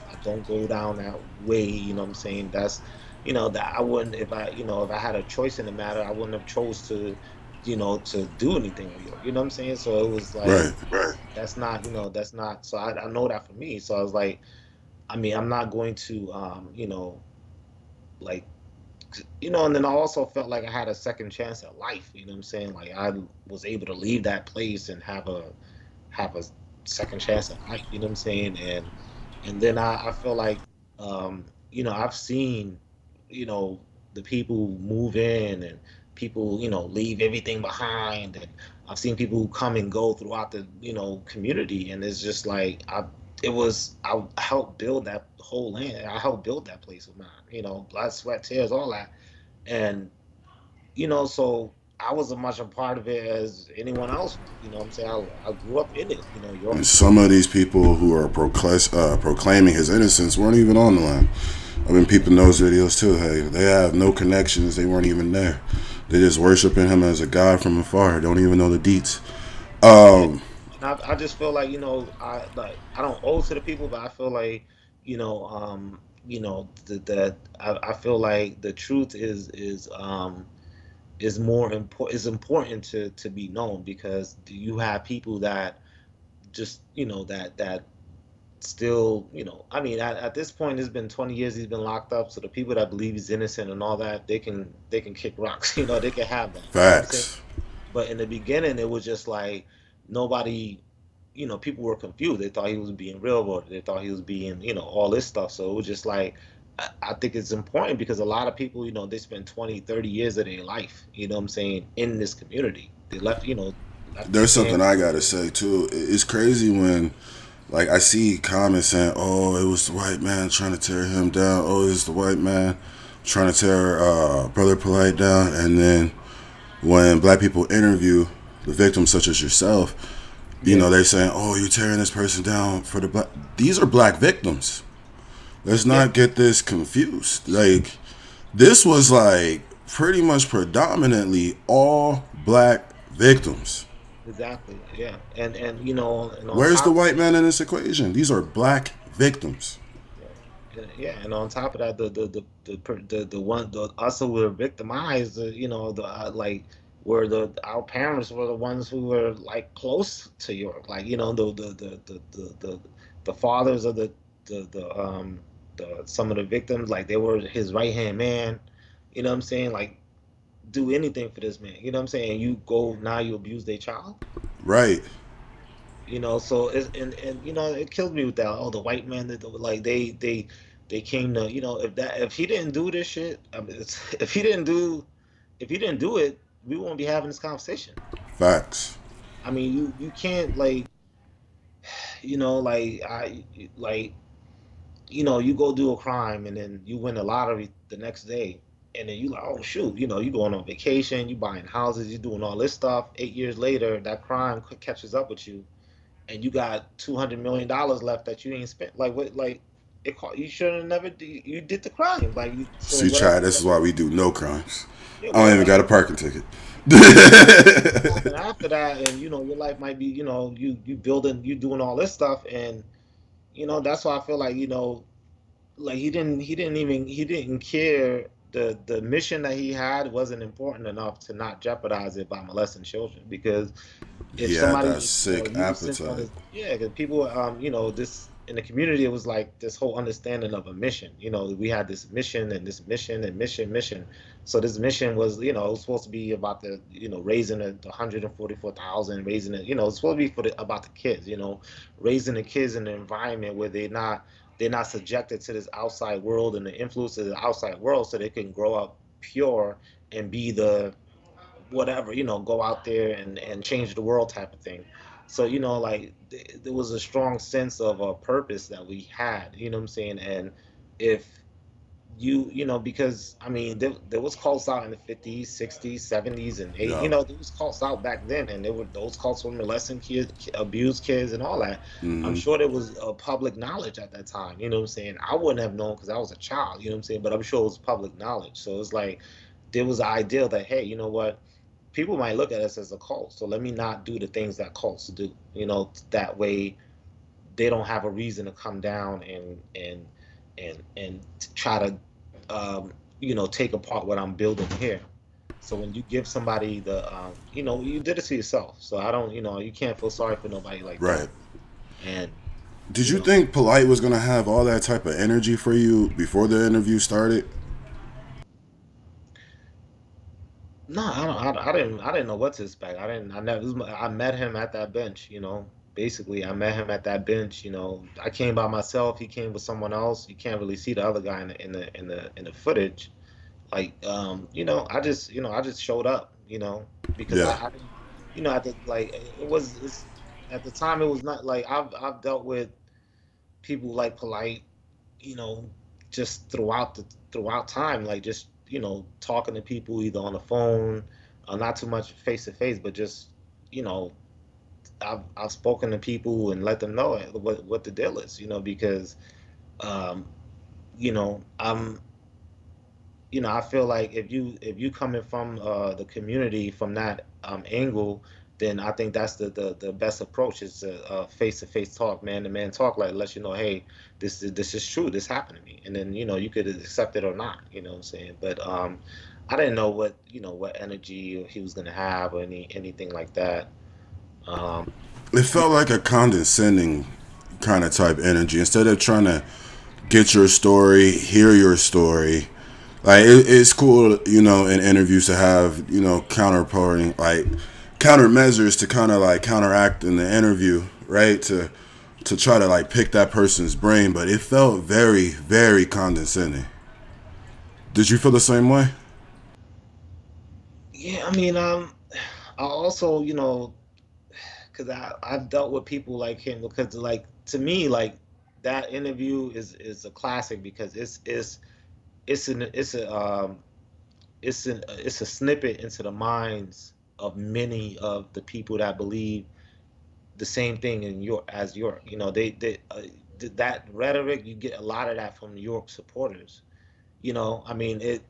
I don't go down that way. You know what I'm saying? That's, that I wouldn't, if I had a choice in the matter, I wouldn't have chose to, to do anything real. You know what I'm saying? So it was like, Right. that's not, that's not. So I know that for me. So I was like, I mean, I'm not going to, like and then I also felt like I had a second chance at life. You know what I'm saying? Like I was able to leave that place and have a second chance at life. You know what I'm saying? And then I feel like I've seen you know the people move in and people leave everything behind, and I've seen people who come and go throughout the community, and it's just like I helped build that whole land. I helped build that place of mine. Blood, sweat, tears, all that. And so I was as much a part of it as anyone else was. You know what I'm saying? I grew up in it. Your And some of these people who are proclaiming his innocence weren't even on the line. I mean, people in those videos too. Hey, they have no connections. They weren't even there. They just worshiping him as a god from afar. Don't even know the deets. Yeah. And I just feel like, I don't owe to the people, but I feel like, that I feel like the truth is more important is important to be known, because you have people that just that still, I mean, at this point it's been 20 years he's been locked up, so the people that believe he's innocent and all that, they can kick rocks. They can have that. You know what I'm saying? Facts. But in the beginning, it was just like nobody, people were confused. They thought he was being real, or they thought he was being, all this stuff. So it was just like, I think it's important because a lot of people, they spend 20, 30 years of their life, what I'm saying, in this community. They left, left their There's something family. I gotta say too. It's crazy when, like, I see comments saying, "Oh, it was the white man trying to tear him down. Oh, it's the white man trying to tear Brother Polight down." And then when black people interview the victims, such as yourself, Yeah, they're saying, "Oh, you're tearing this person down for the black." These are black victims. Let's yeah, not get this confused. Like, this was like pretty much predominantly all black victims. exactly. Yeah. And on Where's the top of white that, man in this equation? These are black victims. yeah, yeah, and on top of that, the one the us who were victimized, like were our parents were the ones who were like close to York, like the fathers of the some of the victims, like they were his right hand man. You know what I'm saying? Like do anything for this man. You know what I'm saying? You go now, you abuse their child. Right. So it's and it killed me with that. Oh, the white man that like they came to if he didn't do this shit, I mean, if he didn't do it, we won't be having this conversation. Facts. I mean, you can't like like you go do a crime and then you win the lottery the next day, and then you like, oh shoot, you going on vacation, you buying houses, you doing all this stuff. 8 years later, that crime catches up with you, and you got $200 million left that you ain't spent. Like what? Like you should have never. You did the crime. Like so See, Chad, whatever. this is why we do no crimes. Yeah, I don't whatever even got a parking ticket. happened after that, and your life might be. You building, you doing all this stuff, and that's why I feel like like he didn't care. The mission that he had wasn't important enough to not jeopardize it by molesting children, because if He had somebody, that sick he was sent on appetite. this, yeah, because people, this in the community, it was like this whole understanding of a mission. We had this mission and this mission and mission. So this mission was, it was supposed to be about the, raising the 144,000, raising it, it's supposed to be about the kids, raising the kids in an environment where they're not subjected to this outside world and the influence of the outside world, so they can grow up pure and be the whatever, go out there and change the world type of thing. So, like there was a strong sense of a purpose that we had, you know what I'm saying? And if because I mean, there was cults out in the 50s, 60s, 70s, and 80s. Yeah. There was cults out back then, and those cults were molesting kids, abused kids, and all that. I'm Hmm. sure there was public knowledge at that time. You know what I'm saying? I wouldn't have known because I was a child. You know what I'm saying? But I'm sure it was public knowledge. So it's like there was an ideal that, hey, you know what? People might look at us as a cult, so let me not do the things that cults do. That way they don't have a reason to come down and try to take apart what I'm building here. So when you give somebody you did it to yourself. So I don't, you can't feel sorry for nobody like Right. that. And Did you you know, think Polite was gonna have all that type of energy for you before the interview started? no, I didn't know what to expect. I didn't, I never, I met him at that bench. Basically I met him at that bench. I came by myself. He came with someone else. You can't really see the other guy in the footage. Like, I just showed up, because Yeah. I didn't, at the like it's at the time it was not like I've dealt with people like Polite, you know, just throughout time, like just talking to people either on the phone, not too much face to face, but just you know I've spoken to people and let them know what the deal is, because um, I'm I feel like if you coming from the community from that angle, then I think that's the best approach is to face-to-face talk, man-to-man talk, like let you know, hey, this is true, this happened to me, and then you could accept it or not, what I'm saying. But I didn't know what energy he was gonna have or anything like that. Um, It you felt like a condescending kind of type energy. Instead of trying to get your story, hear your story. Like it's cool, in interviews to have, counterparting, like countermeasures to kind of like counteract in the interview, right? To try to like pick that person's brain, but it felt very, very condescending. Did you feel the same way? yeah, I mean, I also because I've dealt with people like him, because like to me like that interview is a classic because it's a snippet into the minds of many of the people that believe the same thing in York as York. That rhetoric, you get a lot of that from New York supporters. I mean, it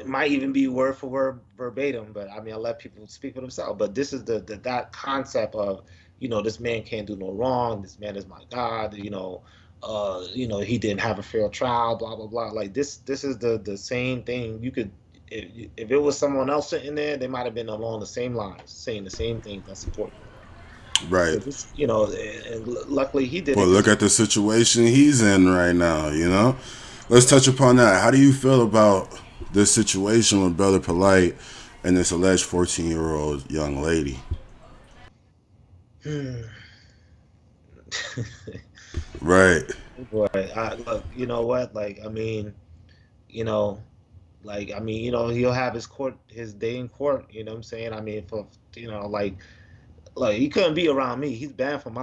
might even be word for word verbatim, but I mean, I let people speak for themselves. But this is that concept of, this man can't do no wrong. This man is my God. He didn't have a fair trial. Blah blah blah. Like this is the same thing. You could, if it was someone else sitting there, they might have been along the same lines, saying the same thing that support you. Right. But this, and luckily he did But it look because at the situation he's in right now. Let's touch upon that. How do you feel about this situation with Brother Polite and this alleged 14-year-old young lady? Hmm. Right. Boy, look, you know what? You know, I mean, he'll have his day in court. You know what I'm saying? I mean, for like he couldn't be around me. He's banned from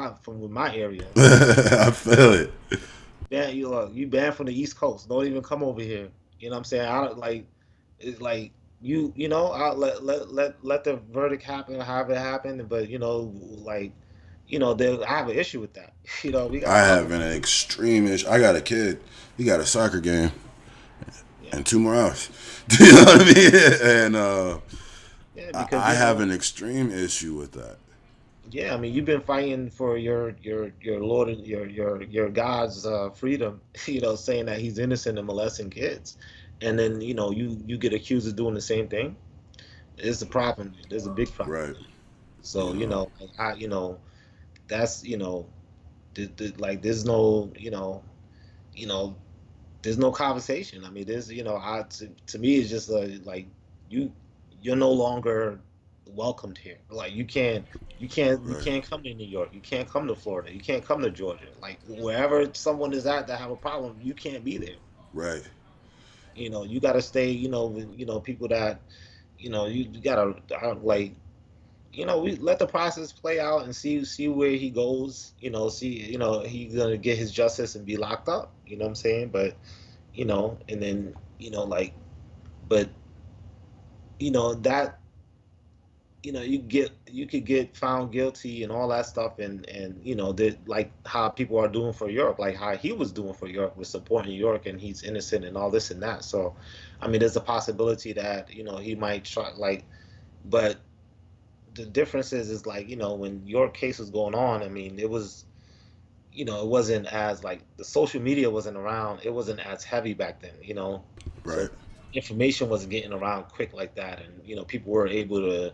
my area. I feel it. Yeah, you banned from the East Coast. Don't even come over here. You know what I'm saying? I don't like. It's like I'll let the verdict happen, have it happen. But I have an issue with that. We got I other have an people. extreme issue. I got a kid. He got a soccer game Yeah, and 2 more hours. You know what I mean? And yeah, I, because I have an extreme issue with that. yeah, I mean, you've been fighting for your Lord and your God's freedom, saying that he's innocent and molesting kids, and then you get accused of doing the same thing. It's a problem. There's a big problem Right. there. So You know. like, that's like there's no you know there's no conversation. I mean, there's to me it's just like you you're no longer welcomed here. Like you Right. can't come to New York. You can't come to Florida. You can't come to Georgia. Like wherever someone is at that have a problem, you can't be there. Right. You got to stay. With people that you gotta like we let the process play out and see where he goes. See he's gonna get his justice and be locked up. You know what I'm saying? But and then like, but that you could get found guilty and all that stuff, and that like how people are doing for York, like how he was doing for York with supporting York, and he's innocent and all this and that. So, I mean, there's a possibility that he might try like, but the difference is like when your case was going on, I mean it was it wasn't as like the social media wasn't around, it wasn't as heavy back then, Right. so information wasn't getting around quick like that, and people were able to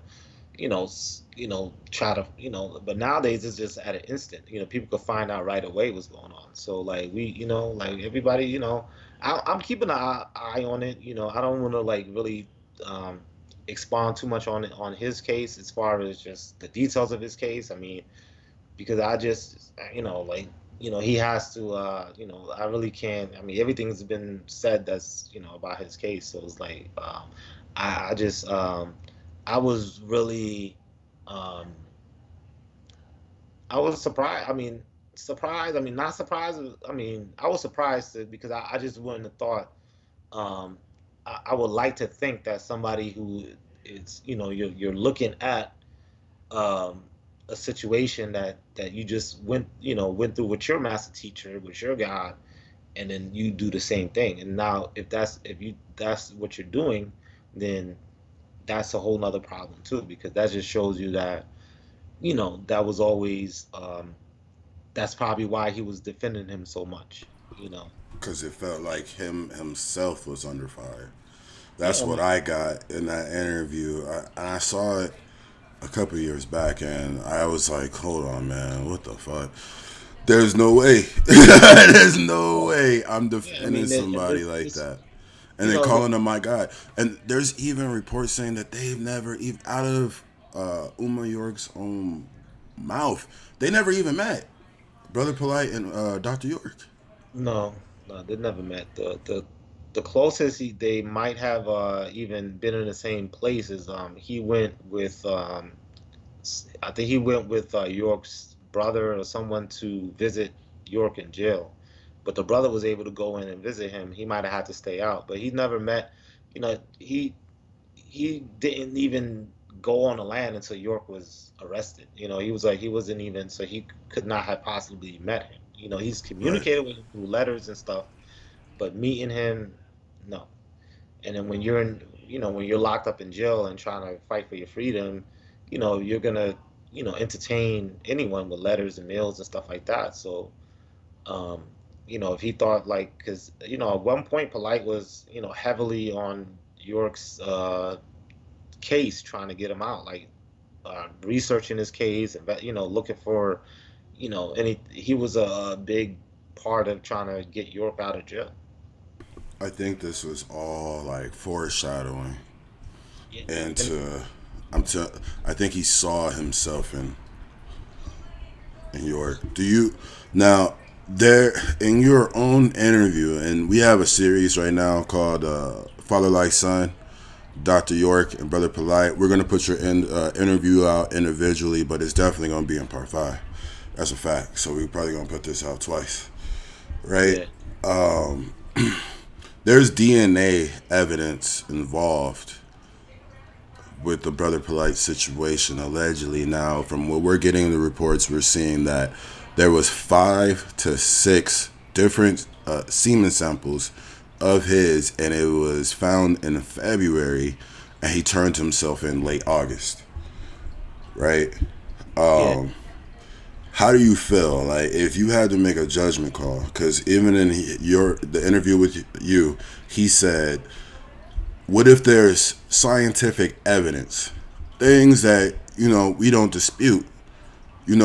try to but nowadays it's just at an instant, people could find out right away what's going on. So like we like everybody, I'm keeping an eye on it. I don't want to like really um expound too much on it, on his case, as far as just the details of his case. I mean, because I just like he has to I really can't. I mean, everything's been said that's about his case, so it's like I just I was really um I was surprised. I mean, surprised. I mean, not surprised. I mean, I was surprised because I just wouldn't have thought. Um, I would like to think that somebody who is, you're looking at um, a situation that you just went through with your master teacher, with your God, and then you do the same thing. And now, if that's what you're doing, then that's a whole nother problem too, because that just shows you that that was always that's probably why he was defending him so much. Because it felt like him himself was under fire. That's Yeah, I what mean, I got in that interview. And I saw it a couple years back, and I was like, hold on, man, what the fuck? There's no way. There's no yeah, way I'm yeah. I defending mean, somebody like this, that. And then the, calling them my God. And there's even reports saying that they've never, even out of Uma York's own mouth, they never even met. Brother Polight and Dr. York. no, no, they never met. The closest they might have even been in the same place is he went with I think he went with York's brother or someone to visit York in jail. But the brother was able to go in and visit him. He might have had to stay out, but he never met. He didn't even go on the land until York was arrested. He was like he wasn't even, so he could not have possibly met him. He's Right. communicated with him through letters and stuff, but meeting him, no. And then when you're in, when you're locked up in jail and trying to fight for your freedom, you're gonna, entertain anyone with letters and mails and stuff like that. So, um, if he thought like, because at one point, Polite was, heavily on York's case, trying to get him out, like researching his case and looking for, any. He was a big part of trying to get York out of jail. I think this was all like foreshadowing Yeah, and into. I'm t- I think he saw himself in York. Do you now there in your own interview? And we have a series right now called Father Like Son. Dr. York and Brother Polight. We're gonna put your interview out individually, but it's definitely gonna be in part 5. That's a fact. So we're probably gonna put this out twice, right? yeah, There's DNA evidence involved with the Brother Polight situation, allegedly. Now, from what we're getting in the reports, we're seeing that there was 5 to 6 different semen samples of his, and it was found in February, and he turned himself in late August, right? yeah. How do you feel like if you had to make a judgment call? Because even in the interview with you, he said, "What if there's scientific evidence, things that we don't dispute?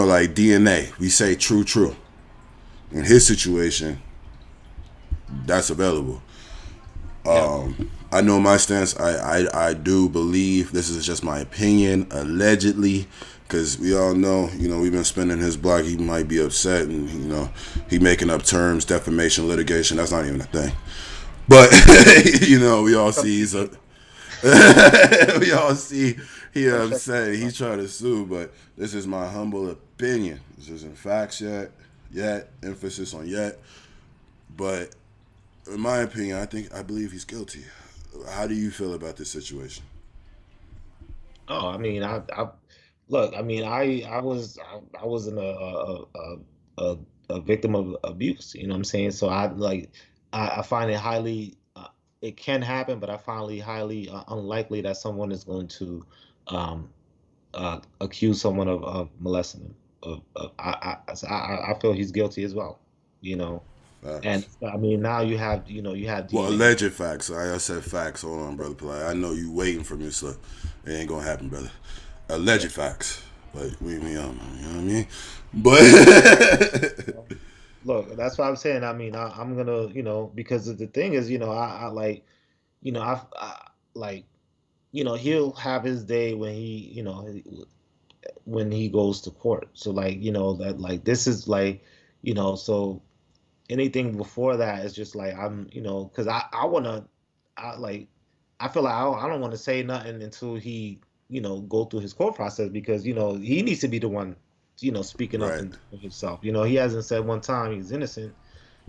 Like DNA, we say true, true. In his situation, That's available. Yep. I know my stance. I do believe this is just my opinion, allegedly, because we all know, we've been spinning his block. He might be upset, and he making up terms, defamation, litigation. That's not even a thing. But we all see he's a, we all see he For sure. upset. He's trying to sue, but this is my humble opinion. This isn't facts yet. Emphasis on yet. But in my opinion, I believe he's guilty. How do you feel about this situation? Oh, I mean, I look. I mean, I was in a a victim of abuse. You know what I'm saying? So I like, I find it highly. It can happen, but I find it highly unlikely that someone is going to um, accuse someone of molesting them. I feel he's guilty as well. You know, and Facts. I mean, now you have Well, DNA. alleged facts. I said facts. Hold on, brother Polight. I know you waiting for me, so it ain't gonna happen, brother. Yeah. Alleged facts. Like we me on, you know what I mean? But Look, that's what I'm saying. I mean, I'm gonna, because the thing is, I like, I like, he'll have his day when when he goes to court. So like, that like this is like, so anything before that is just like I'm, because I wanna, I like, I feel like I don't want to say nothing until he, go through his court process because he needs to be the one, speaking up right, and for himself. He hasn't said one time he's innocent,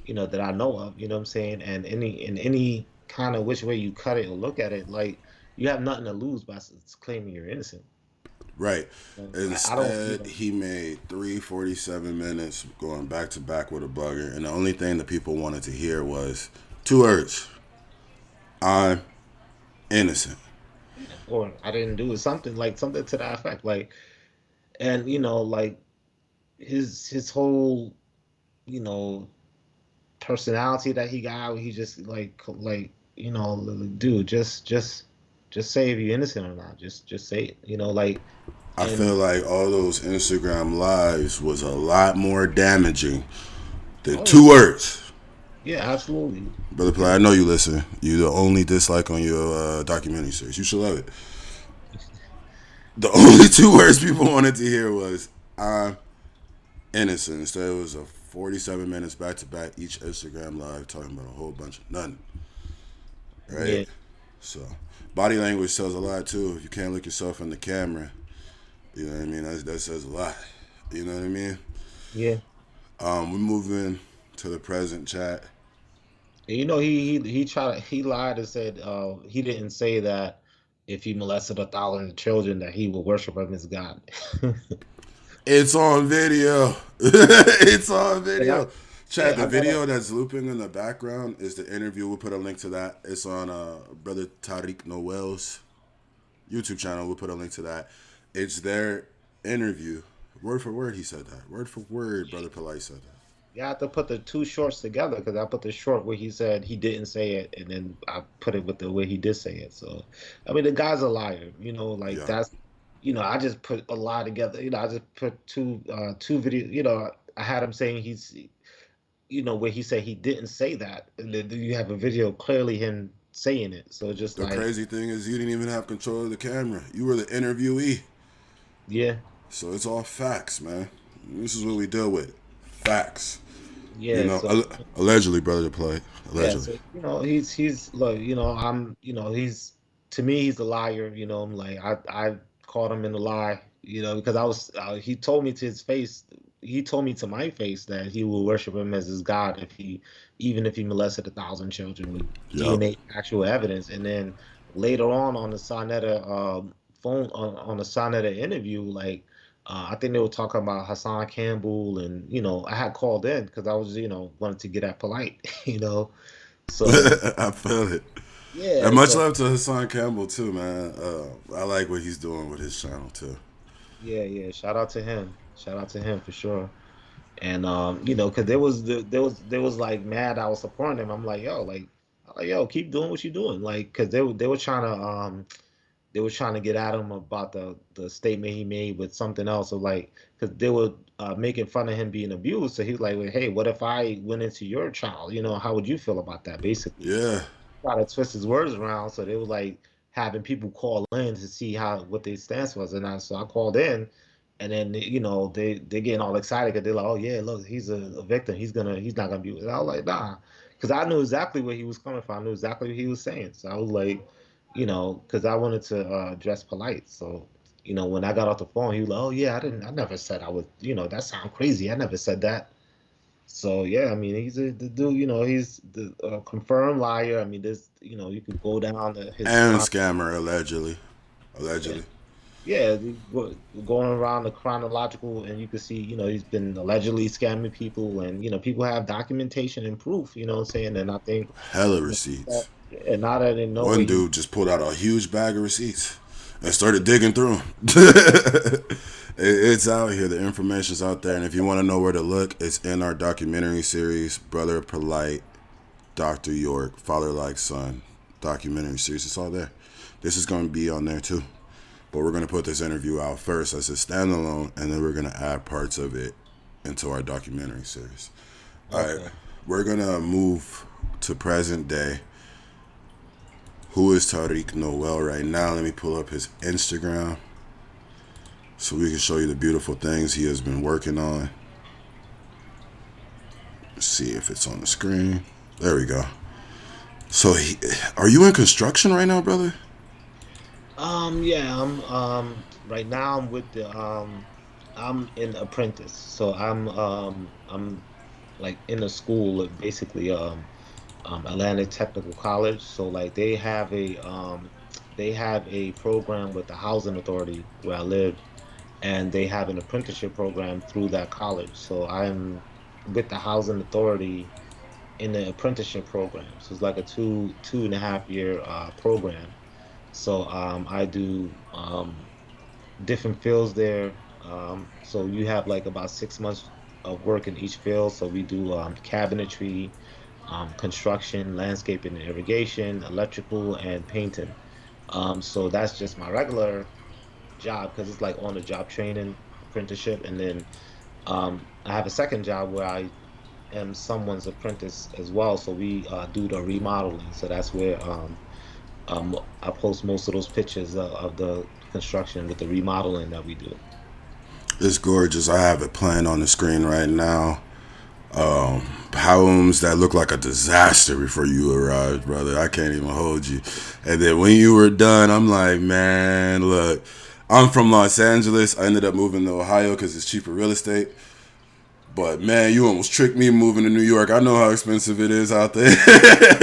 that I know of. You know what I'm saying? And any kind of which way you cut it or look at it, like you have nothing to lose by claiming you're innocent. right. I don't, Instead, he made 3:47 going back to back with a bugger, and the only thing that people wanted to hear was two words: "I'm innocent." or I didn't do it, something to that effect, like, and like his whole, you know, personality that he got, he just like, dude, just say if you're innocent or not. Just say it, like, I feel and like all those Instagram lives was a lot more damaging than oh yeah, two words. yeah, absolutely, Brother Play, because I know you listen. You the only dislike on your documentary series. You should love it. The only two words people wanted to hear was "I'm innocent." Instead, it was a 47 minutes back to back each Instagram live talking about a whole bunch of nothing. Right? yeah, So, body language tells a lot too. If you can't look yourself in the camera, you know what I mean. That says a lot. You know what I mean. yeah. We're moving to the present chat. And, he lied and said he didn't say that if he molested 1,000 children that he will worship him as God. It's on video. It's on And video. Chad, yeah, the I gotta. video that's looping in the background is the interview. We'll put a link to that. It's on Brother Taariq Noel's YouTube channel. We'll put a link to that. It's their interview. Word for word, he said that. Word for word, Brother Polight said that. You have to put the two shorts together because I put the short where he said he didn't say it, and then I put it with the way he did say it. So, I mean, the guy's a liar. Like Yeah. that's, I just put a lie together. I just put two videos. I had him saying where he said he didn't say that, and then you have a video clearly him saying it. So just The like, crazy thing is you didn't even have control of the camera. You were the interviewee. yeah, So it's all facts, man. This is what we deal with. Facts. You yeah. know, So allegedly, Brother Polight. yeah, Allegedly. so he's look, I'm he's to me he's a liar, I'm like I caught him in a lie, because I was he told me to his face, he told me to my face that he will worship him as his God if he even if he molested 1,000 children with Yup. DNA actual evidence. And then later on the Sonetta phone on the Sonetta interview, like I think they were talking about Hassan Campbell, and I had called in because I was wanted to get at Polite, so I feel it. And yeah, much so love to Hassan Campbell too, man. I like what he's doing with his channel too. yeah, yeah. Shout out to him for sure. And because there was like mad I was supporting him. I'm like, yo, keep doing what you're doing, like, because they were trying to they were trying to get at him about the statement he made with something else. So like, because they were making fun of him being abused. So he was like, well, hey, what if I went into your child? You know, how would you feel about that? Basically, Yeah. try to twist his words around. So they were like having people call in to see how what their stance was, and so I called in, and then they getting all excited because they're like, oh yeah, look, he's a victim. He's not gonna be. And I was like, nah, because I knew exactly where he was coming from. I knew exactly what he was saying. So I was like, because I wanted to dress polite. So when I got off the phone, he was like, oh yeah, I never said I would. That sound crazy. I never said that. So yeah, I mean, he's the dude. He's the confirmed liar. I mean, this. You could go down to his And chron. scammer, allegedly. Yeah, Allegedly. yeah, going around the chronological, and you can see, he's been allegedly scamming people, and people have documentation and proof. You know what I'm saying? And I think, Hella you know, receipts. and now that they know where One he, dude just pulled out a huge bag of receipts and started digging through them. It's out here. The information's out there. And if you want to know where to look, it's in our documentary series, Brother Polight, Dr. York, Father Like Son documentary series. It's all there. This is going to be on there too. But we're going to put this interview out first as a standalone, and then we're going to add parts of it into our documentary series. All right. okay, We're going to move to present day. Who is Taariq Noel right now? Let me pull up his Instagram so we can show you the beautiful things he has been working on. Let's see if it's on the screen. There we go. So, are you in construction right now, brother? yeah, I'm right now I'm with the I'm an apprentice, so I'm like in a school, basically Atlanta Technical College. So like they have a program with the housing authority where I live, and they have an apprenticeship program through that college. So I'm with the housing authority in the apprenticeship program. So it's like a two and a half year program. So I do different fields there. So you have like about 6 months of work in each field. So we do cabinetry, construction, landscaping and irrigation, electrical, and painting. So that's just my regular job because it's like on the job training apprenticeship. And then I have a second job where I am someone's apprentice as well. So we do the remodeling. So that's where I post most of those pictures of the construction with the remodeling that we do. It's gorgeous. I have it playing on the screen right now. Homes that look like a disaster before you arrived, brother. I can't even hold you. And then when you were done, I'm like, man, look, I'm from Los Angeles. I ended up moving to Ohio because it's cheaper real estate. But man, you almost tricked me moving to New York. I know how expensive it is out there.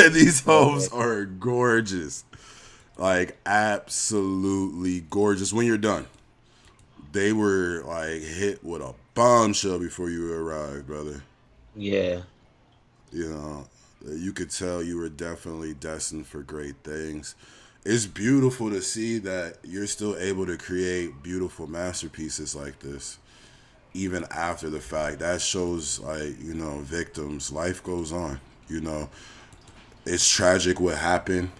These Yeah, homes are gorgeous. Like, absolutely gorgeous when you're done. They were like hit with a bombshell before you arrived, brother. yeah, You know, you could tell you were definitely destined for great things. It's beautiful to see that you're still able to create beautiful masterpieces like this, even after the fact. That shows, like, victims. Life goes on. You know, it's tragic what happened,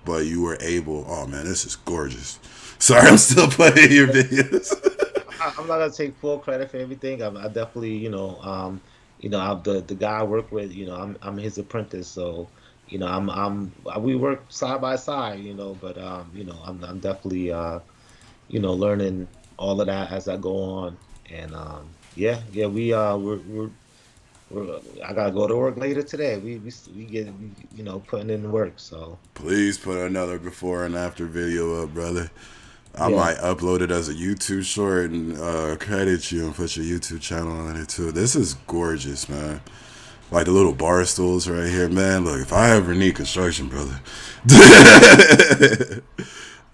but you were able. Oh man, this is gorgeous. Sorry, I'm still playing your videos. I'm not gonna take full credit for everything. I definitely, I'm the guy I work with. I'm his apprentice, so we work side by side. But I'm definitely learning all of that as I go on. And yeah, yeah, I gotta go to work later today. We get putting in the work. So Please put another before and after video up, brother. I yeah, might upload it as a YouTube short and credit you and put your YouTube channel on it too. This is gorgeous, man. Like the little bar stools right here, man. Look, if I ever need construction, brother,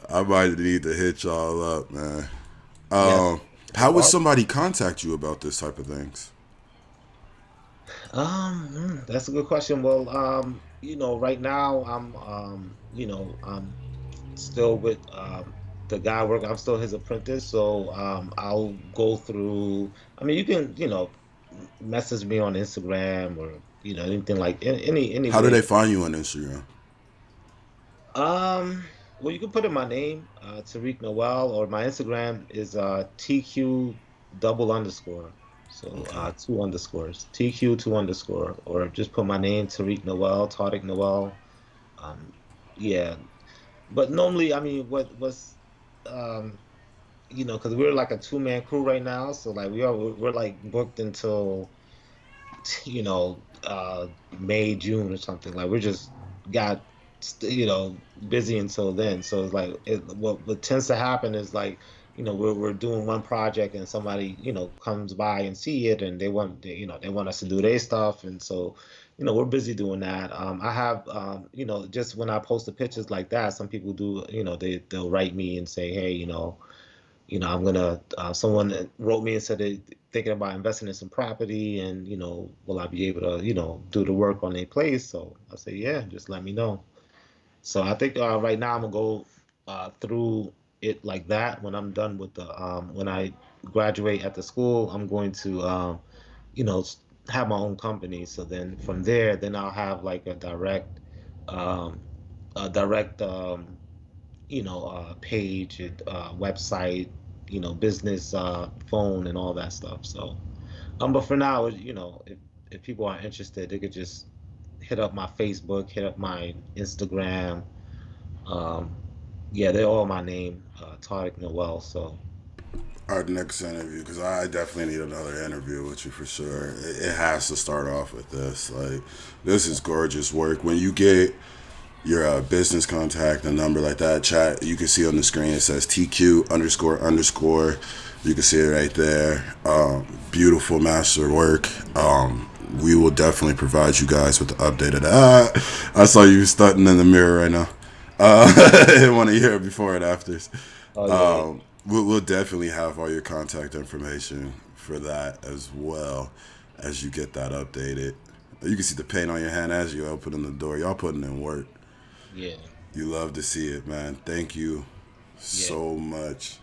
I might need to hit y'all up, man. yeah. How would somebody contact you about this type of things? That's a good question. Well, right now I'm still with the guy work. I'm still his apprentice, so I'll go through. I mean, you can message me on Instagram or anything like any How do way. they find you on Instagram? Um, Well, you can put in my name, Tariq Noel, or my Instagram is TQ double underscore. So Okay. two underscores, TQ two underscore, or just put my name, Tariq Noel, Taariq Noel. Um, yeah, but normally, I mean, um, because we're like a two-man crew right now, so like we're like booked until May, June or something. Like we're just got busy until then. So it's like what tends to happen is like we're doing one project and somebody comes by and see it and they want us to do their stuff, and so we're busy doing that. I have just when I post the pictures like that, some people do they'll write me and say, hey, I'm gonna. Someone that wrote me and said they thinking about investing in some property, and will I be able to, do the work on their place? So I say, yeah, just let me know. So I think right now I'm gonna go through it like that. When I'm done with the, when I graduate at the school, I'm going to, you know, s- have my own company. So then from there, then I'll have like um, a direct, page and website, business phone and all that stuff. So, but for now, if people are interested, they could just hit up my Facebook, hit up my Instagram. Um, yeah, they're all my name, Taariq Noel. So, Our next interview, because I definitely need another interview with you for sure. It has to start off with this. Like, this is gorgeous work. When you get your business contact and number like that, chat, you can see on the screen it says TQ underscore underscore. You can see it right there. Beautiful master work. We will definitely provide you guys with the update of that. I saw you stunting in the mirror right now. I want to hear it before and afters. oh yeah, We'll definitely have all your contact information for that as well as you get that updated. You can see the paint on your hand as you open the door. Y'all putting in work. yeah, You love to see it, man. Thank you yeah, so much,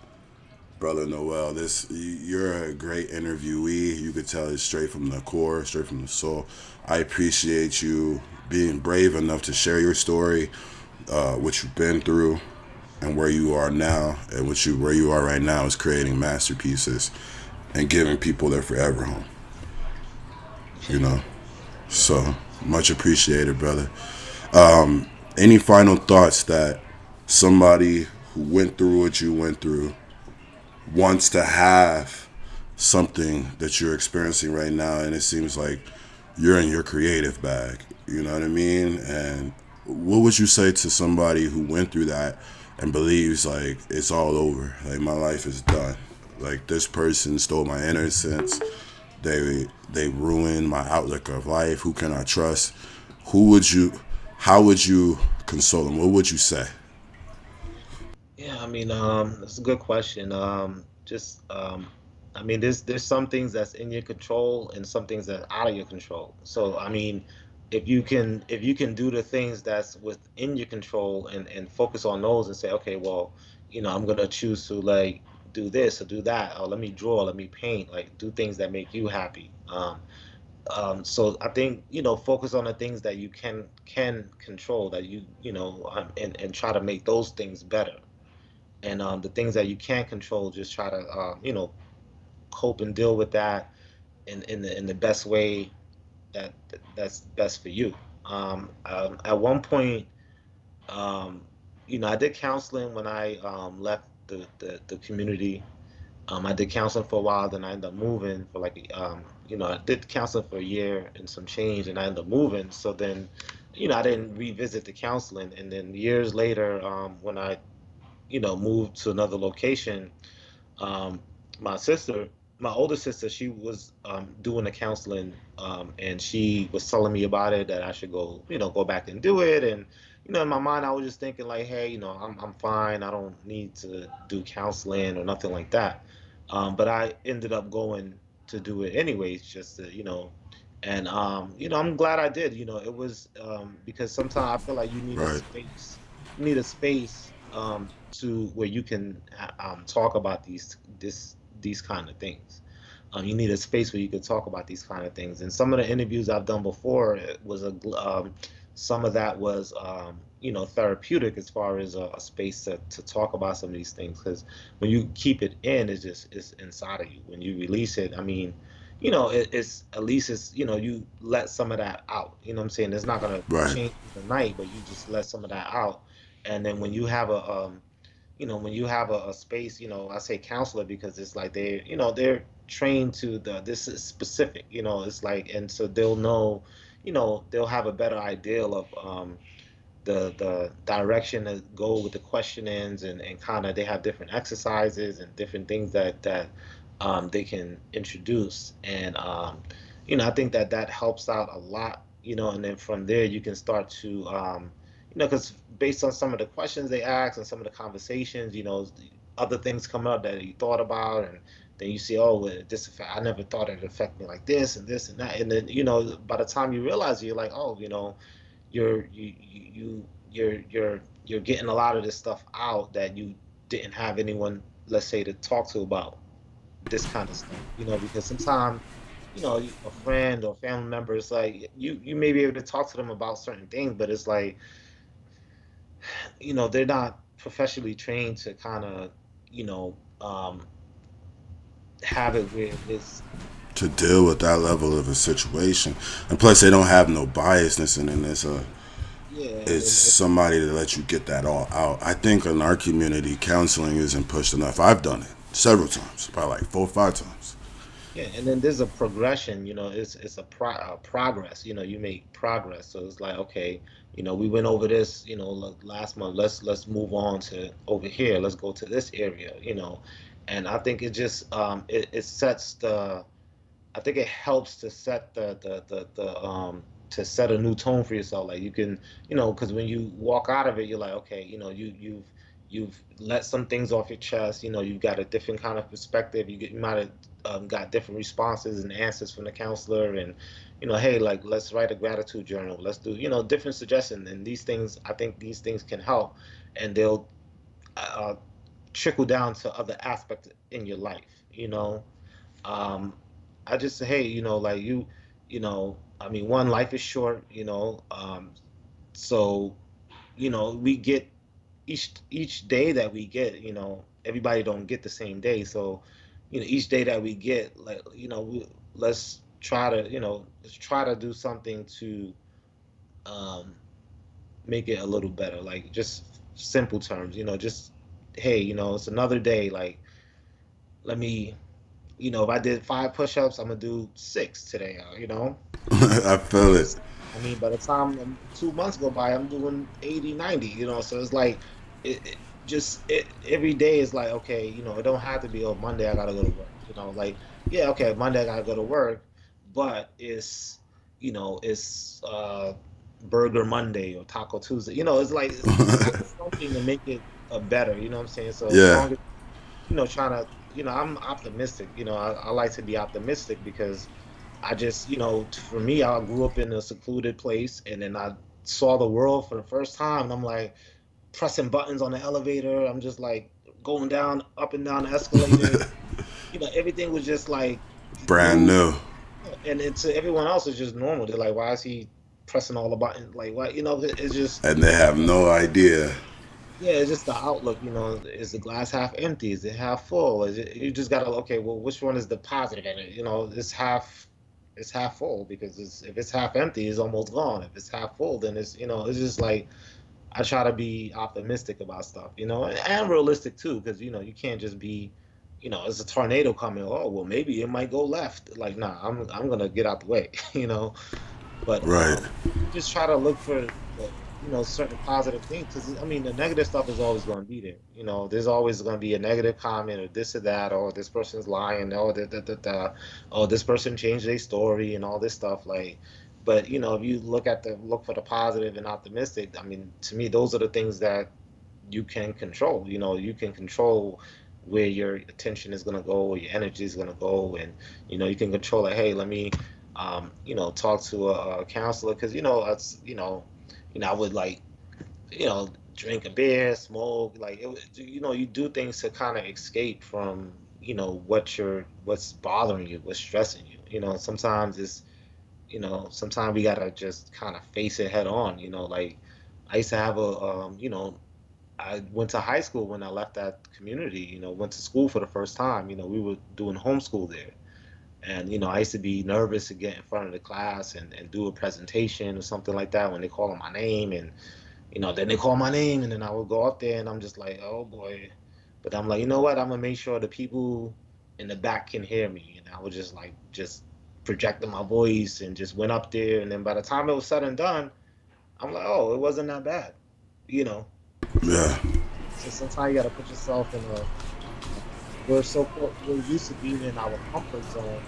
Brother Noel. You're a great interviewee. You could tell it's straight from the core, straight from the soul. I appreciate you being brave enough to share your story, what you've been through, and where you are now, and where you are right now is creating masterpieces and giving people their forever home. You know, yeah. so much appreciated, brother. Any final thoughts that somebody who went through what you went through wants to have something that you're experiencing right now, and it seems like you're in your creative bag. You know what I mean? And what would you say to somebody who went through that and believes like it's all over, like my life is done, like this person stole my innocence, they ruined my outlook of life. Who can I trust? Who would you? How would you console them? What would you say? Yeah, I mean, that's a good question. Just, I mean, there's some things that's in your control and some things that's out of your control. So, I mean, if you can do the things that's within your control and focus on those and say, okay, well, I'm gonna choose to like do this or do that, or let me draw, let me paint, like do things that make you happy. So I think focus on the things that you can control, that and try to make those things better, and the things that you can't control, just try to cope and deal with that in the best way that's best for you. At one point, um, I did counseling when I left the community. I did counseling for a while, then I ended up moving for like I did counseling for a year and some change, and I ended up moving. So then I didn't revisit the counseling, and then years later, when I moved to another location, um, my sister, my older sister, she was doing the counseling, and she was telling me about it, that I should go back and do it. And in my mind, I was just thinking like, hey, I'm fine. I don't need to do counseling or nothing like that. But I ended up going to do it anyways, just to, and I'm glad I did. It was because sometimes I feel like you need a Right. space. You need a space to where you can talk about these kind of things. You need a space where you can talk about these kind of things. And some of the interviews I've done before, it was some of that was therapeutic as far as a space to talk about some of these things. Because when you keep it in, it's inside of you. When you release it, I mean, it's at least it's you let some of that out. You know what I'm saying? It's not gonna Right. change overnight, but you just let some of that out. And then when you have a space, I say counselor because it's like they're trained to this is specific, it's like, and so they'll know, they'll have a better idea of the direction to go with the questionings, and kind of they have different exercises and different things that they can introduce, and I think that helps out a lot, and then from there you can start to because based on some of the questions they ask and some of the conversations, other things come up that you thought about, and then you see, oh, well, this affect, I never thought it'd affect me like this and that, and then by the time you realize it, you're like, oh, you're getting a lot of this stuff out that you didn't have anyone, let's say, to talk to about this kind of stuff, because sometimes, a friend or family member, it's like you may be able to talk to them about certain things, but it's like, they're not professionally trained to kind of, you know, um, have it where it's, To deal with that level of a situation, and plus they don't have no biasness, and then yeah, it's somebody to let you get that all out. I think in our community, counseling isn't pushed enough. I've done it several times, probably like 4 or 5 times. yeah, and then there's a progression, it's a progress, you make progress. So it's like, okay, we went over this, last month. Let's move on to over here. Let's go to this area, and I think it just it sets the I think it helps to set the to set a new tone for yourself. Like you can, because when you walk out of it, you're like, okay, you've let some things off your chest. You've got a different kind of perspective. You might have got different responses and answers from the counselor, and hey, like let's write a gratitude journal. Let's do different suggestions, and these things. I think these things can help, and they'll uh, trickle down to other aspects in your life. Um, I just say, hey, like I mean, one, life is short, so we get each day that we get, everybody don't get the same day, so each day that we get, like let's try to do something to um, make it a little better, like just simple terms, just hey, it's another day, like let me if I did 5 push-ups, I'm gonna do 6 today. I feel it. I mean, by the time 2 months go by, I'm doing 80, 90. So it's like every day is like, okay, it don't have to be, oh, Monday I gotta go to work. Like, yeah, okay, Monday I gotta go to work, but it's Burger Monday or Taco Tuesday. It's like it's something to make it better. You know what I'm saying? So as Yeah. long as trying to, I'm optimistic. I like to be optimistic because I just, for me, I grew up in a secluded place, and then I saw the world for the first time, and I'm like pressing buttons on the elevator. I'm just like going down, up and down the escalators. Everything was just like Brand new, new. and to everyone else, it's just normal. They're like, why is he pressing all the buttons? Like, what? It's just And they have no idea. yeah, it's just the outlook, is the glass half empty? Is it half full? You just gotta, okay, well, which one is the positive in it? It's half full, because if it's half empty, it's almost gone. If it's half full, then it's just like, I try to be optimistic about stuff, and realistic too, because, you can't just be, it's a tornado coming. Oh, well, maybe it might go left. Like, nah, I'm gonna get out the way, but Right. you just try to look for certain positive things, because I mean the negative stuff is always going to be there. There's always going to be a negative comment or this or that, or this person's lying, or oh, this person changed their story and all this stuff, like. But if you look for the positive and optimistic, I mean, to me, those are the things that you can control. You can control where your attention is going to go, where your energy is going to go, and you can control it. Hey, let me talk to a counselor, because it's I would like drink a beer, smoke, like you do things to kind of escape from what's bothering you, what's stressing you. Sometimes we gotta just kind of face it head on. Like I used to have a, I went to high school when I left that community. Went to school for the first time. We were doing homeschool there. And, I used to be nervous to get in front of the class and do a presentation or something like that when they call my name. And, then they call my name and then I would go up there and I'm just like, oh boy. But I'm like, you know what? I'm gonna make sure the people in the back can hear me. And I was just like, just projecting my voice and just went up there. And then by the time it was said and done, I'm like, oh, it wasn't that bad, you know. So, Yeah. so sometimes you gotta put yourself in a. We're used to being in our comfort zone,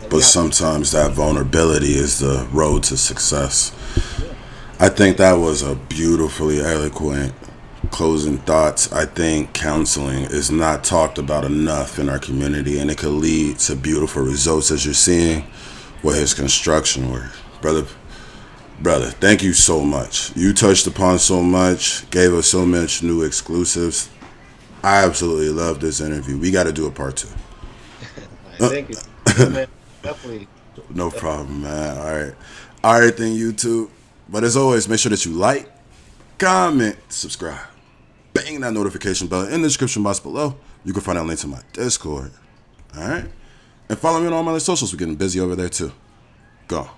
and we But have to. sometimes that vulnerability is the road to success. Yeah, I think that was a beautifully eloquent closing thoughts. I think counseling is not talked about enough in our community, and it could lead to beautiful results as you're seeing with his construction work. Brother, thank you so much. You touched upon so much, gave us so much new exclusives. I absolutely love this interview. We got to do a part two. man, thank you. Yeah, man, definitely. No problem, man. All right. All right, then, YouTube. But as always, make sure that you like, comment, subscribe. Bang that notification bell in the description box below. You can find a link to my Discord. All right? And follow me on all my other socials. We're getting busy over there, too. Go.